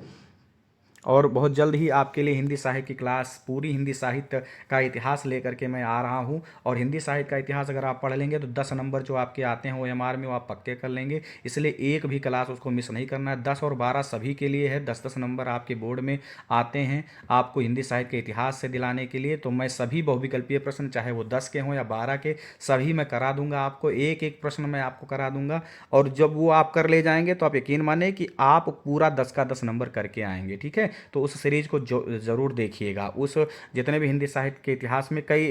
और बहुत जल्द ही आपके लिए हिंदी साहित्य की क्लास, पूरी हिंदी साहित्य का इतिहास लेकर के मैं आ रहा हूँ। और हिंदी साहित्य का इतिहास अगर आप पढ़ लेंगे तो 10 नंबर जो आपके आते हैं OMR में वो आप पक्के कर लेंगे। इसलिए एक भी क्लास उसको मिस नहीं करना है। 10 और 12 सभी के लिए है, 10-10 नंबर आपके बोर्ड में आते हैं आपको हिंदी साहित्य के इतिहास से दिलाने के लिए। तो मैं सभी बहुविकल्पीय प्रश्न, चाहे वो 10 के हों या 12 के, सभी मैं करा दूंगा आपको, एक एक प्रश्न मैं आपको करा दूंगा। और जब वो आप कर ले जाएंगे तो आप यकीन माने कि आप पूरा 10 का 10 नंबर करके आएंगे। ठीक है, तो उस सीरीज को ज़रूर देखिएगा। उस जितने भी हिंदी साहित्य के इतिहास में कई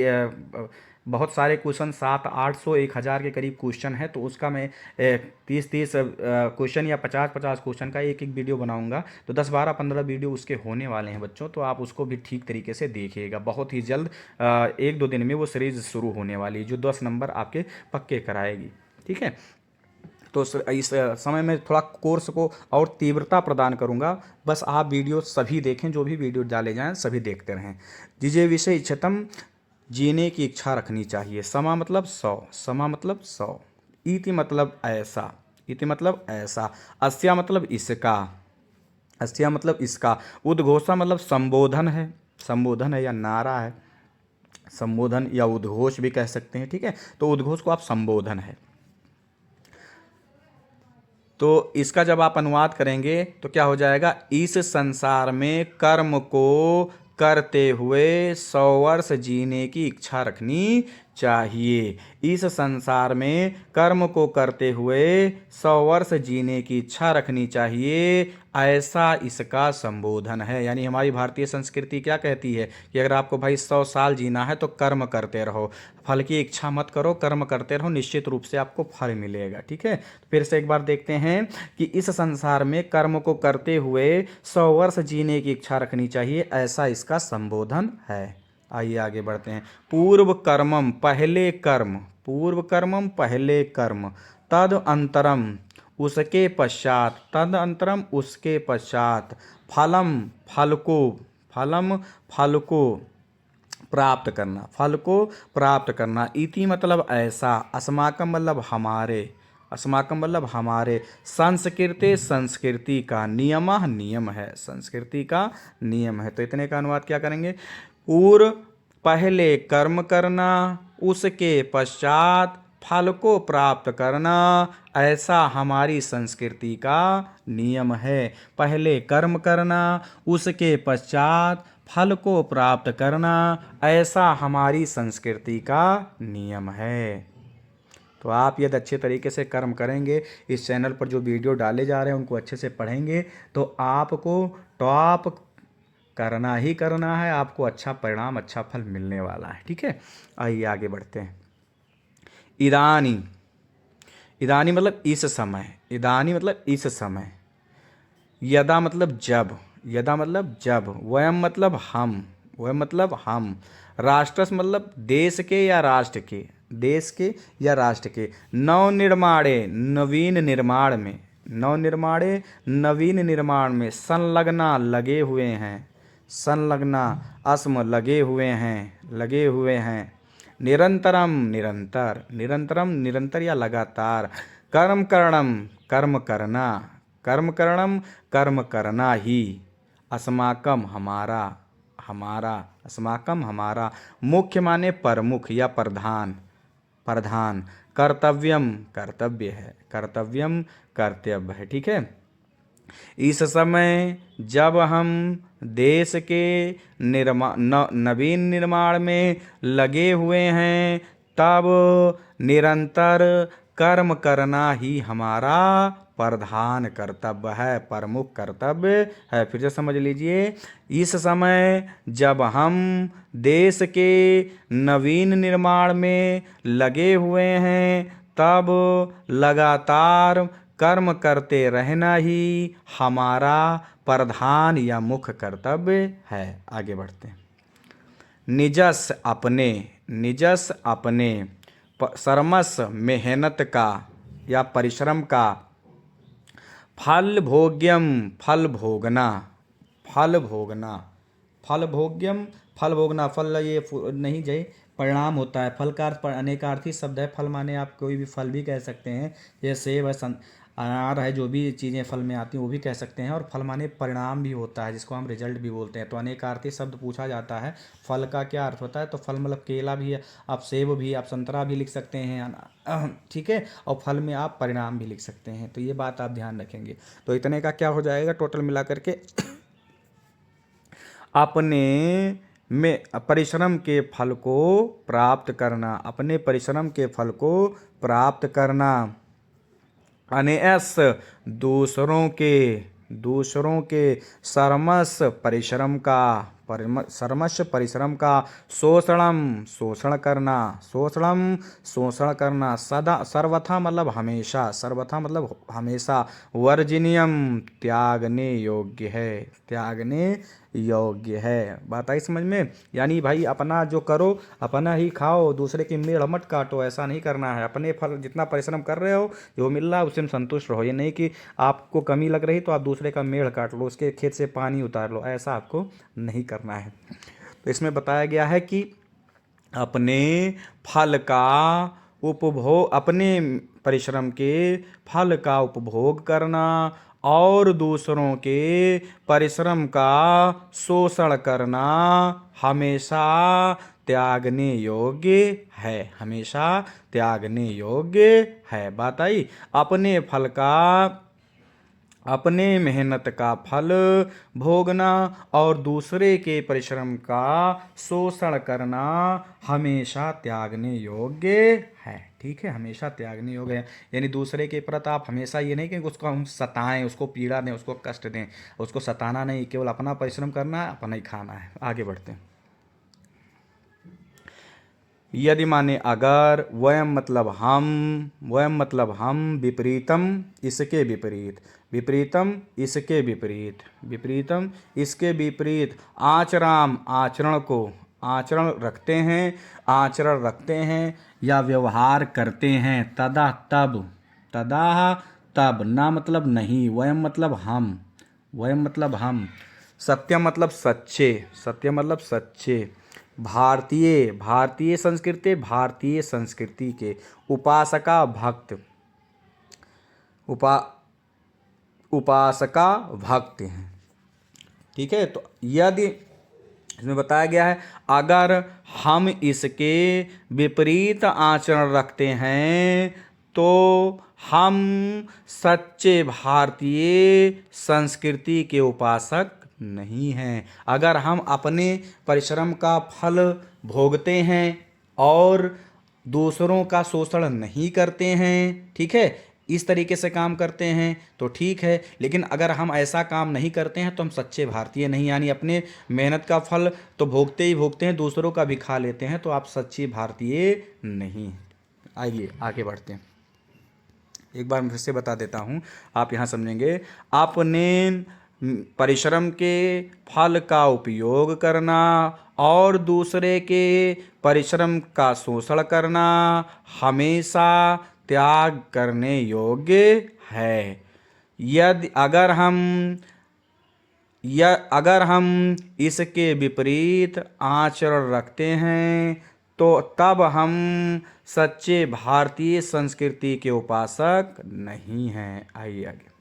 बहुत सारे क्वेश्चन, 700-800 1000 के करीब क्वेश्चन है, तो उसका मैं 30-30 क्वेश्चन या 50-50 क्वेश्चन का एक एक वीडियो बनाऊंगा। तो 10-12-15 वीडियो उसके होने वाले हैं बच्चों, तो आप उसको भी ठीक तरीके से देखिएगा। बहुत ही जल्द 1-2 दिन में वो सीरीज शुरू होने वाली है जो 10 नंबर आपके पक्के कराएगी। ठीक है, तो इस समय में थोड़ा कोर्स को और तीव्रता प्रदान करूंगा। बस आप वीडियो सभी देखें, जो भी वीडियो डाले जाएं सभी देखते रहें। जिजे विषय इच्छतम, जीने की इच्छा रखनी चाहिए। समा मतलब 100, समा मतलब 100। इति मतलब ऐसा, इति मतलब ऐसा। अस्या मतलब इसका, अस्या मतलब इसका। उद्घोषा मतलब संबोधन है, संबोधन है या नारा है, संबोधन या उद्घोष भी कह सकते हैं। ठीक है, तो उद्घोष को आप संबोधन है। तो इसका जब आप अनुवाद करेंगे तो क्या हो जाएगा, इस संसार में कर्म को करते हुए 100 वर्ष जीने की इच्छा रखनी चाहिए। इस संसार में कर्म को करते हुए 100 वर्ष जीने की इच्छा रखनी चाहिए, ऐसा इसका संबोधन है। यानी हमारी भारतीय संस्कृति क्या कहती है कि अगर आपको भाई 100 साल जीना है तो कर्म करते रहो, फल की इच्छा मत करो, कर्म करते रहो, निश्चित रूप से आपको फल मिलेगा। ठीक है, तो फिर से एक बार देखते हैं कि इस संसार में कर्म को करते हुए 100 वर्ष जीने की इच्छा रखनी चाहिए, ऐसा इसका संबोधन है। आइए आगे बढ़ते हैं। पूर्व कर्मम पहले कर्म, पूर्व कर्मम पहले कर्म, तद अंतरम उसके पश्चात, तद अंतरम उसके पश्चात, फलम फल को, फलम फल को प्राप्त करना, फल को प्राप्त करना। इति मतलब ऐसा, अस्माकम मतलब हमारे, अस्माकम मतलब हमारे, संस्कृति संस्कृति का, नियमः नियम है, संस्कृति का नियम है। तो इतने का अनुवाद क्या करेंगे, पूर्व पहले कर्म करना, उसके पश्चात फल को प्राप्त करना, ऐसा हमारी संस्कृति का नियम है। पहले कर्म करना, उसके पश्चात फल को प्राप्त करना, ऐसा हमारी संस्कृति का नियम है। तो आप यदि अच्छे तरीके से कर्म करेंगे, इस चैनल पर जो वीडियो डाले जा रहे हैं उनको अच्छे से पढ़ेंगे, तो आपको टॉप करना ही करना है, आपको अच्छा परिणाम, अच्छा फल मिलने वाला है। ठीक है, आइए आगे बढ़ते हैं। इदानी, इदानी मतलब इस समय, इदानी मतलब इस समय। यदा मतलब जब, यदा मतलब जब। वयम मतलब हम, वयम मतलब हम। राष्ट्रस मतलब देश के या राष्ट्र के, देश के या राष्ट्र के। नवनिर्माणे नवीन निर्माण में, नवनिर्माणे नवीन निर्माण में। संलग्ना लगे हुए हैं, संलग्ना अस्म लगे हुए हैं, लगे हुए हैं। निरंतरम निरंतर, निरंतरम निरंतर या लगातार। कर्म करणम कर्म करना, कर्म करणम कर्म करना ही। अस्माकम हमारा, हमारा, अस्माकम हमारा। मुख्य माने प्रमुख या प्रधान, प्रधान। कर्तव्यम कर्तव्य है, कर्तव्यम कर्तव्य है। ठीक है, इस समय जब हम देश के नवीन निर्माण में लगे हुए हैं, तब निरंतर कर्म करना ही हमारा प्रधान कर्तव्य है, प्रमुख कर्तव्य है। फिर से समझ लीजिए, इस समय जब हम देश के नवीन निर्माण में लगे हुए हैं, तब लगातार कर्म करते रहना ही हमारा प्रधान या मुख्य कर्तव्य है। आगे बढ़ते हैं। निजस अपने, निजस अपने। श्रमस मेहनत का या परिश्रम का। फल भोग्यम फल भोगना, फल भोगना। फल भोग्यम फल भोगना, फल ये नहीं जाए, परिणाम होता है। फल का अर्थ अनेकार्थी शब्द है। फल माने आप कोई भी फल भी कह सकते हैं, जैसे सेब है, अनार है, जो भी चीज़ें फल में आती हैं वो भी कह सकते हैं। और फल माने परिणाम भी होता है, जिसको हम रिजल्ट भी बोलते हैं। तो अनेकार्थी शब्द पूछा जाता है, फल का क्या अर्थ होता है, तो फल मतलब केला भी है, आप सेब भी, आप संतरा भी लिख सकते हैं, ठीक है। और फल में आप परिणाम भी लिख सकते हैं। तो ये बात आप ध्यान रखेंगे। तो इतने का क्या हो जाएगा टोटल मिला करके, अपने में परिश्रम के फल को प्राप्त करना, अपने परिश्रम के फल को प्राप्त करना। अनेस दूसरों के सरमस परिश्रम का, सरमश परिश्रम का शोषण करना। सदा सर्वथा मतलब हमेशा, सर्वथा मतलब हमेशा। वर्जिनियम त्यागने योग्य है। बात आई समझ में? यानी भाई अपना जो करो अपना ही खाओ, दूसरे की मेड़ मत काटो, ऐसा नहीं करना है। अपने फल जितना परिश्रम कर रहे हो, जो मिल रहा है उससे संतुष्ट रहो। ये नहीं कि आपको कमी लग रही तो आप दूसरे का मेड़ काट लो, उसके खेत से पानी उतार लो, ऐसा आपको नहीं करना है। तो इसमें बताया गया है कि अपने फल का उपभोग, अपने परिश्रम के फल का उपभोग करना और दूसरों के परिश्रम का शोषण करना हमेशा त्यागने योग्य है, हमेशा त्यागने योग्य है। बात आई? अपने मेहनत का फल भोगना और दूसरे के परिश्रम का शोषण करना हमेशा त्यागने योग्य है। ठीक है, हमेशा त्यागने योग्य है। यानी दूसरे के प्रति आप हमेशा ये नहीं कि उसको हम सताएं, उसको पीड़ा दें, उसको कष्ट दें, उसको सताना नहीं, केवल अपना परिश्रम करना है, अपना ही खाना है। आगे बढ़ते हैं। यदि माने अगर, वयम मतलब हम, विपरीतम इसके विपरीत, विपरीतम इसके विपरीत, आचरण रखते हैं या व्यवहार करते हैं। तदा ना मतलब नहीं, वयम मतलब हम, सत्यम मतलब सच्चे। भारतीय संस्कृति के उपासका भक्त हैं। ठीक है, तो यदि इसमें बताया गया है अगर हम इसके विपरीत आचरण रखते हैं तो हम सच्चे भारतीय संस्कृति के उपासक नहीं हैं। अगर हम अपने परिश्रम का फल भोगते हैं और दूसरों का शोषण नहीं करते हैं, ठीक है, इस तरीके से काम करते हैं तो ठीक है। लेकिन अगर हम ऐसा काम नहीं करते हैं तो हम सच्चे भारतीय नहीं, यानी अपने मेहनत का फल तो भोगते ही भोगते हैं, दूसरों का भी खा लेते हैं, तो आप सच्चे भारतीय नहीं। आइए आगे बढ़ते हैं। एक बार मैं फिर से बता देता हूँ, आप यहाँ समझेंगे। अपने परिश्रम के फल का उपयोग करना और दूसरे के परिश्रम का शोषण करना हमेशा त्याग करने योग्य है। अगर हम इसके विपरीत आचरण रखते हैं तो तब हम सच्चे भारतीय संस्कृति के उपासक नहीं हैं। आइए आगे।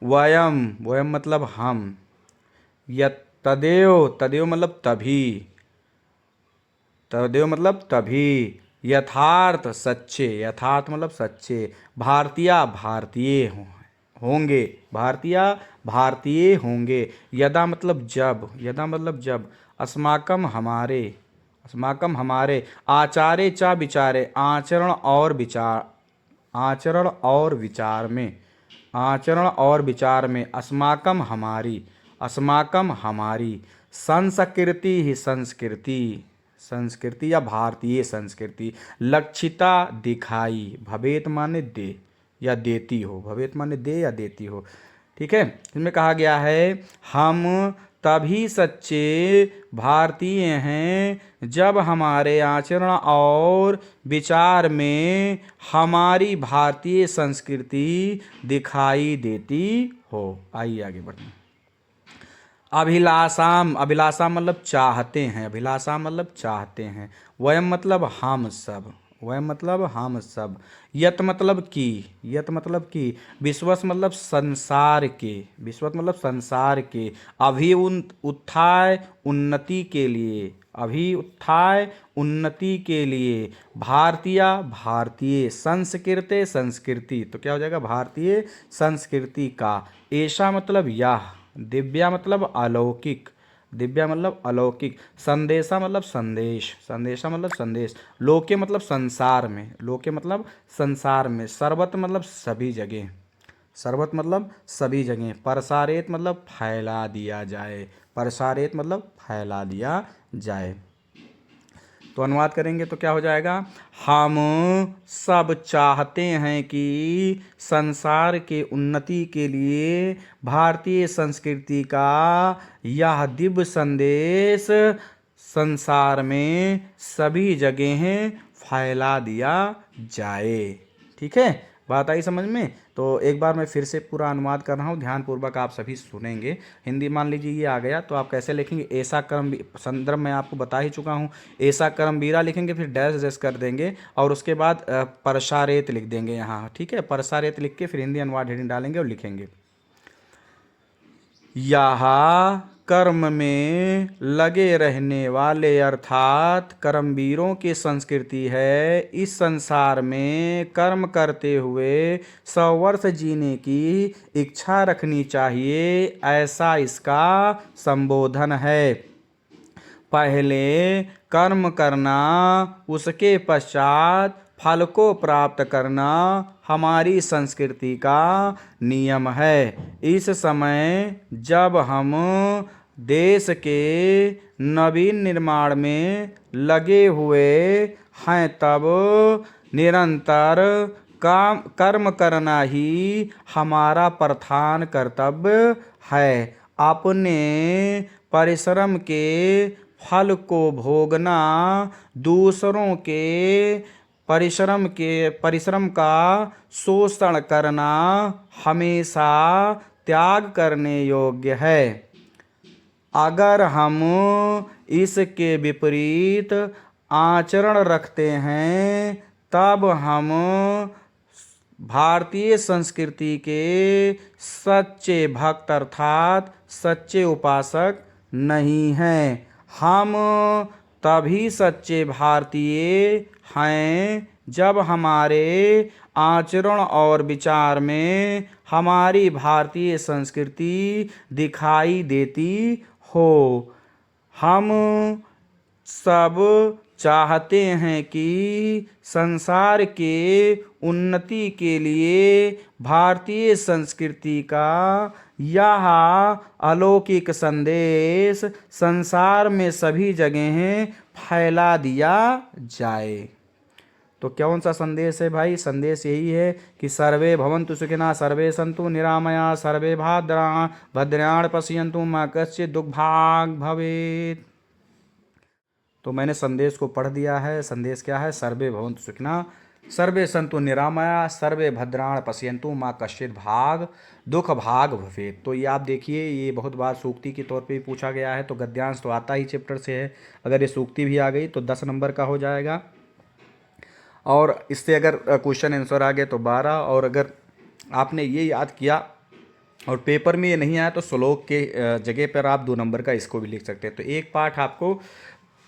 वयम मतलब हम, तदेव मतलब तभी, यथार्थ मतलब सच्चे, भारतीय होंगे, यदा मतलब जब, अस्माकम हमारे, आचारे चा विचारे, आचरण और विचार में, अस्माकम हमारी, संस्कृति या भारतीय संस्कृति, लक्षिता दिखाई, भवेत माने दे या देती हो, ठीक है। इसमें कहा गया है हम तभी सच्चे भारतीय हैं जब हमारे आचरण और विचार में हमारी भारतीय संस्कृति दिखाई देती हो। आइए आगे बढ़ते हैं। अभिलाषा मतलब चाहते हैं, वयम मतलब हम सब, वयम मतलब हम सब। यत मतलब की, यत मतलब की। विश्वस मतलब संसार के, विश्वत मतलब संसार के। उत्थाय उन्नति के लिए, अभी उत्थाय उन्नति के लिए। भारतीय भारतीय, संस्कृते संस्कृति, तो क्या हो जाएगा भारतीय संस्कृति का। ऐसा मतलब यह, दिव्या मतलब अलौकिक, दिव्या मतलब अलौकिक। संदेशा मतलब संदेश, संदेशा मतलब संदेश। लोके मतलब संसार में, लोके मतलब संसार में। सर्वत्र मतलब सभी जगह, सर्वत मतलब सभी जगह। प्रसारित मतलब फैला दिया जाए, प्रसारित मतलब फैला दिया जाए। तो अनुवाद करेंगे तो क्या हो जाएगा, हम सब चाहते हैं कि संसार के उन्नति के लिए भारतीय संस्कृति का यह दिव्य संदेश संसार में सभी जगह फैला दिया जाए। ठीक है, बात आई समझ में। तो एक बार मैं फिर से पूरा अनुवाद कर रहा हूँ, ध्यानपूर्वक आप सभी सुनेंगे। हिंदी मान लीजिए ये आ गया तो आप कैसे लिखेंगे, ऐसा कर्म, संदर्भ मैं आपको बता ही चुका हूँ। ऐसा कर्म वीरा लिखेंगे, फिर डैश डैश कर देंगे और उसके बाद परसारेत लिख देंगे यहाँ। ठीक है, परसारेत लिख के फिर हिंदी अनुवाद हेडिंग डालेंगे और लिखेंगे। यहाँ कर्म में लगे रहने वाले अर्थात कर्मवीरों की संस्कृति है। इस संसार में कर्म करते हुए 100 वर्ष जीने की इच्छा रखनी चाहिए, ऐसा इसका संबोधन है। पहले कर्म करना, उसके पश्चात फल को प्राप्त करना हमारी संस्कृति का नियम है। इस समय जब हम देश के नवीन निर्माण में लगे हुए हैं, तब निरंतर कर्म करना ही हमारा प्रधान कर्तव्य है। अपने परिश्रम के फल को भोगना, दूसरों के परिश्रम का शोषण करना हमेशा त्याग करने योग्य है। अगर हम इसके विपरीत आचरण रखते हैं, तब हम भारतीय संस्कृति के सच्चे भक्त अर्थात सच्चे उपासक नहीं हैं। हम तभी सच्चे भारतीय हैं जब हमारे आचरण और विचार में हमारी भारतीय संस्कृति दिखाई देती हो। हम सब चाहते हैं कि संसार के उन्नति के लिए भारतीय संस्कृति का यह अलौकिक संदेश संसार में सभी जगह फैला दिया जाए। तो कौन सा संदेश है भाई, संदेश यही है कि सर्वे भवन्तु सुखिनः, सर्वे सन्तु निरामया, सर्वे भद्राणि पश्यन्तु मा कश्चित् दुःखभाग् भवेत्। तो मैंने संदेश को पढ़ दिया है। संदेश क्या है, सर्वे भवन्तु सुखिनः, सर्वे सन्तु निरामया, सर्वे भद्राणि पश्यन्तु मा कश्चित् दुख भाग भवेत्। तो ये आप देखिए, ये बहुत बार सूक्ति के तौर पे भी पूछा गया है। तो गद्यांश तो आता ही चैप्टर से है, अगर ये सूक्ति भी आ गई तो 10 नंबर का हो जाएगा। और इससे अगर क्वेश्चन आंसर आ गए तो 12। और अगर आपने ये याद किया और पेपर में ये नहीं आया तो श्लोक के जगह पर आप 2 नंबर का इसको भी लिख सकते हैं। तो एक पाठ आपको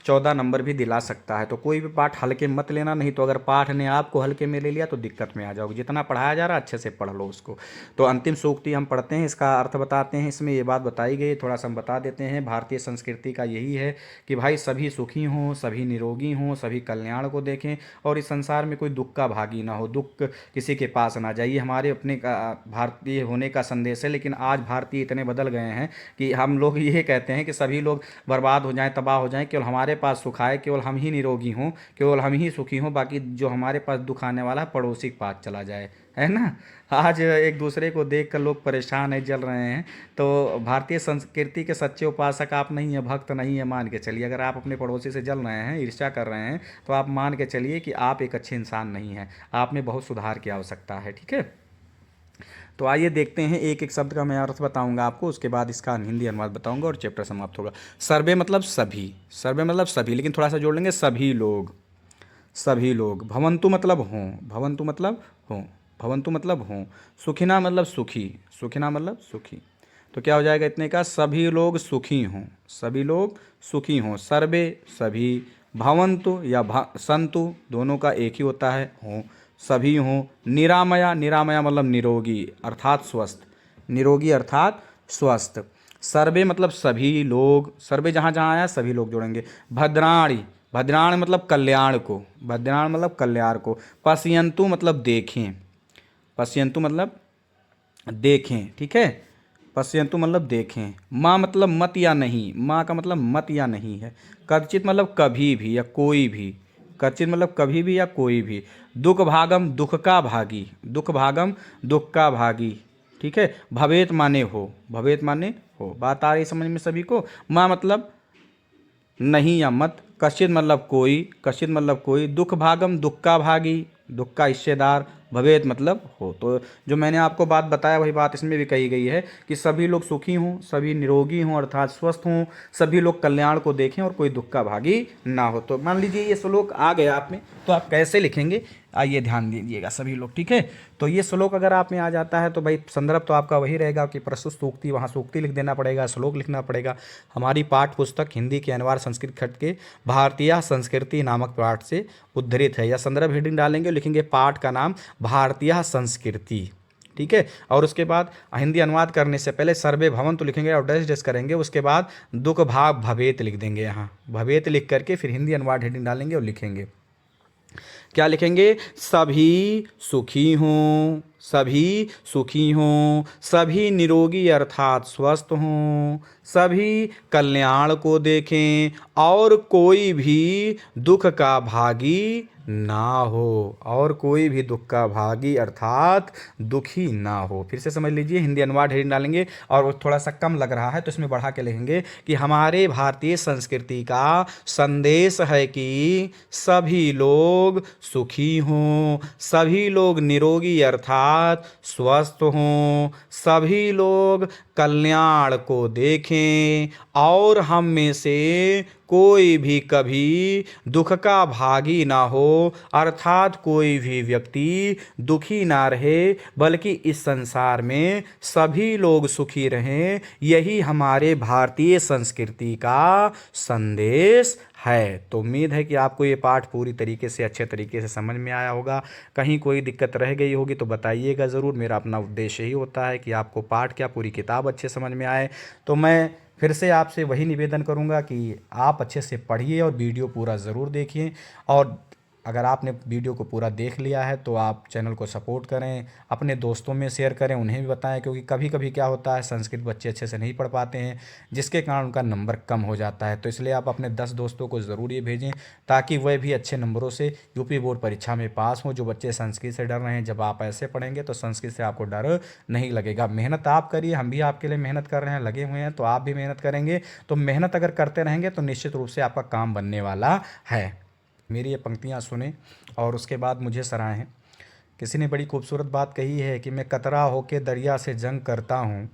14 नंबर भी दिला सकता है। तो कोई भी पाठ हल्के मत लेना, नहीं तो अगर पाठ ने आपको हल्के में ले लिया तो दिक्कत में आ जाओगे। जितना पढ़ाया जा रहा है अच्छे से पढ़ लो उसको। तो अंतिम सूक्ति हम पढ़ते हैं, इसका अर्थ बताते हैं। इसमें ये बात बताई गई, थोड़ा सा हम बता देते हैं। भारतीय संस्कृति का यही है कि भाई सभी सुखी हों, सभी निरोगी हों, सभी कल्याण को देखें और इस संसार में कोई दुख का भागी ना हो, दुख किसी के पास ना जाइए। हमारे अपने भारतीय होने का संदेश है। लेकिन आज भारतीय इतने बदल गए हैं कि हम लोग ये कहते हैं कि सभी लोग बर्बाद हो जाएं, तबाह हो जाएं, केवल हमारे पास सुख आए, केवल हम ही निरोगी हों, केवल हम ही सुखी हों, बाकी जो हमारे पास दुख आने वाला है पड़ोसी के पास चला जाए, है ना। आज एक दूसरे को देख कर लोग परेशान है, जल रहे हैं। तो भारतीय संस्कृति के सच्चे उपासक आप नहीं है, भक्त नहीं है, मान के चलिए। अगर आप अपने पड़ोसी से जल रहे हैं, ईर्ष्या कर रहे हैं, तो आप मान के चलिए कि आप एक अच्छे इंसान नहीं हैं, आप में बहुत सुधार की आवश्यकता है। ठीक है, तो आइए देखते हैं, एक एक शब्द का मैं अर्थ बताऊंगा आपको, उसके बाद इसका हिंदी अनुवाद बताऊंगा और चैप्टर समाप्त होगा। सर्वे मतलब सभी, सर्वे मतलब सभी, लेकिन थोड़ा सा जोड़ लेंगे, सभी लोग। सभी लोग। भवन्तु मतलब हों, भवन्तु मतलब हों, भवन्तु मतलब हों। सुखिना मतलब सुखी, सुखिना मतलब सुखी। तो क्या हो जाएगा इतने का, सभी लोग सुखी हों, सभी लोग सुखी हों। सर्वे सभी, भवन्तु या संतु दोनों का एक ही होता है, हों, सभी हों। निरामया, निरामया मतलब निरोगी अर्थात स्वस्थ, निरोगी अर्थात स्वस्थ। सर्वे मतलब सभी लोग, सर्वे जहाँ जहाँ आया सभी लोग जोड़ेंगे। भद्राणी, भद्राण मतलब कल्याण को, भद्राण मतलब कल्याण को। पश्यन्तु मतलब देखें, पश्यन्तु मतलब देखें, ठीक है। पश्यन्तु मतलब देखें। माँ मतलब मत या नहीं, माँ का मतलब मत या नहीं है। कदाचित मतलब कभी भी या कोई भी, कदाचित मतलब कभी भी या कोई भी। दुख भागम दुख का भागी, दुख भागम दुख का भागी, ठीक है। भवेत माने हो, भवेत माने हो। बात आ रही समझ में सभी को। माँ मतलब नहीं या मत। कश्चित मतलब कोई, कश्चित मतलब कोई। दुख भागम दुख का भागी, दुख का हिस्सेदार। भवेत मतलब हो। तो जो मैंने आपको बात बताया वही बात इसमें भी कही गई है कि सभी लोग सुखी हों, सभी निरोगी हों अर्थात स्वस्थ हों, सभी लोग कल्याण को देखें और कोई दुख का भागी ना हो। तो मान लीजिए ये श्लोक आ गया आप में, तो आप कैसे लिखेंगे आइए ध्यान दीजिएगा सभी लोग, ठीक है। तो ये श्लोक अगर आप में आ जाता है तो भाई संदर्भ तो आपका वही रहेगा कि प्रस्तुत सूक्ति, वहाँ सूक्ति लिख देना पड़ेगा, श्लोक लिखना पड़ेगा। हमारी पाठ्य पुस्तक हिंदी के अनिवार्य संस्कृत खंड के भारतीय संस्कृति नामक पाठ से उद्धृत है। या संदर्भ हेडिंग डालेंगे, लिखेंगे पाठ का नाम भारतीय संस्कृति, ठीक है। और उसके बाद हिंदी अनुवाद करने से पहले सर्वे भवन्तु लिखेंगे और डैश डैश करेंगे, उसके बाद दुख भाग भवेत लिख देंगे। यहाँ भवेत लिख करके फिर हिंदी अनुवाद हेडिंग डालेंगे और लिखेंगे, क्या लिखेंगे, सभी सुखी हों, सभी सुखी हों, सभी निरोगी अर्थात स्वस्थ हों, सभी कल्याण को देखें और कोई भी दुख का भागी ना हो, और कोई भी दुख का भागी अर्थात दुखी ना हो। फिर से समझ लीजिए, हिंदी अनुवाद हेडिंग डालेंगे और वो थोड़ा सा कम लग रहा है तो इसमें बढ़ा के लिखेंगे कि हमारे भारतीय संस्कृति का संदेश है कि सभी लोग सुखी हों, सभी लोग निरोगी अर्थात स्वस्थ हों, सभी लोग कल्याण को देखें और हम में से कोई भी कभी दुख का भागी ना हो, अर्थात कोई भी व्यक्ति दुखी ना रहे, बल्कि इस संसार में सभी लोग सुखी रहें। यही हमारे भारतीय संस्कृति का संदेश है। तो उम्मीद है कि आपको ये पाठ पूरी तरीके से अच्छे तरीके से समझ में आया होगा। कहीं कोई दिक्कत रह गई होगी तो बताइएगा ज़रूर। मेरा अपना उद्देश्य ही होता है कि आपको पाठ क्या पूरी किताब अच्छे समझ में आए। तो मैं फिर से आपसे वही निवेदन करूंगा कि आप अच्छे से पढ़िए और वीडियो पूरा ज़रूर देखिए। और अगर आपने वीडियो को पूरा देख लिया है तो आप चैनल को सपोर्ट करें, अपने दोस्तों में शेयर करें, उन्हें भी बताएं, क्योंकि कभी कभी क्या होता है संस्कृत बच्चे अच्छे से नहीं पढ़ पाते हैं जिसके कारण उनका नंबर कम हो जाता है। तो इसलिए आप अपने 10 दोस्तों को ज़रूर ये भेजें ताकि वह भी अच्छे नंबरों से यूपी बोर्ड परीक्षा में पास हों। जो बच्चे संस्कृत से डर रहे हैं, जब आप ऐसे पढ़ेंगे तो संस्कृत से आपको डर नहीं लगेगा। मेहनत आप करिए, हम भी आपके लिए मेहनत कर रहे हैं, लगे हुए हैं, तो आप भी मेहनत करेंगे। तो मेहनत अगर करते रहेंगे तो निश्चित रूप से आपका काम बनने वाला है। मेरी ये पंक्तियाँ सुने और उसके बाद मुझे सराहें। किसी ने बड़ी खूबसूरत बात कही है कि मैं कतरा होके दरिया से जंग करता हूँ,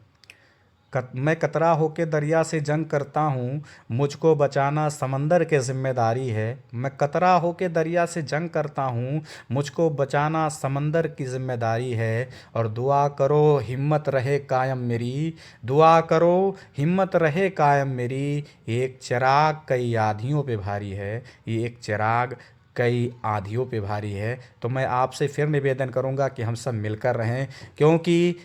मैं कतरा होके दरिया से जंग करता हूँ, मुझको बचाना समंदर की जिम्मेदारी है। मैं कतरा होके दरिया से जंग करता हूँ, मुझको बचाना समंदर की जिम्मेदारी है। और दुआ करो हिम्मत रहे कायम मेरी, दुआ करो हिम्मत रहे कायम मेरी। एक चिराग कई आँधियों पे भारी है, ये एक चिराग कई आँधियों पे भारी है। तो मैं आपसे फिर निवेदन करूँगा कि हम सब मिलकर रहें, क्योंकि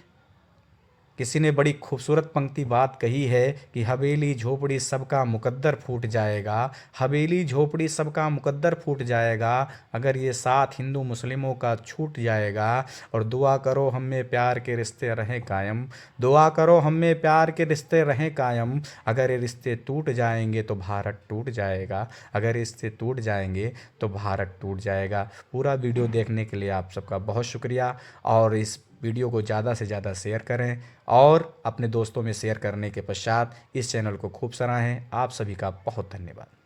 किसी ने बड़ी खूबसूरत पंक्ति बात कही है कि हवेली झोपड़ी सबका मुकद्दर फूट जाएगा, हवेली झोपड़ी सबका मुकद्दर फूट जाएगा अगर ये साथ हिंदू मुस्लिमों का छूट जाएगा। और दुआ करो हम में प्यार के रिश्ते रहें कायम, दुआ करो हम में प्यार के रिश्ते रहें कायम। अगर ये रिश्ते टूट जाएंगे तो भारत टूट जाएगा, अगर रिश्ते टूट जाएंगे तो भारत टूट जाएगा। पूरा वीडियो देखने के लिए आप सबका बहुत शुक्रिया। और इस वीडियो को ज़्यादा से ज़्यादा शेयर करें और अपने दोस्तों में शेयर करने के पश्चात इस चैनल को खूब सराहें। आप सभी का बहुत धन्यवाद।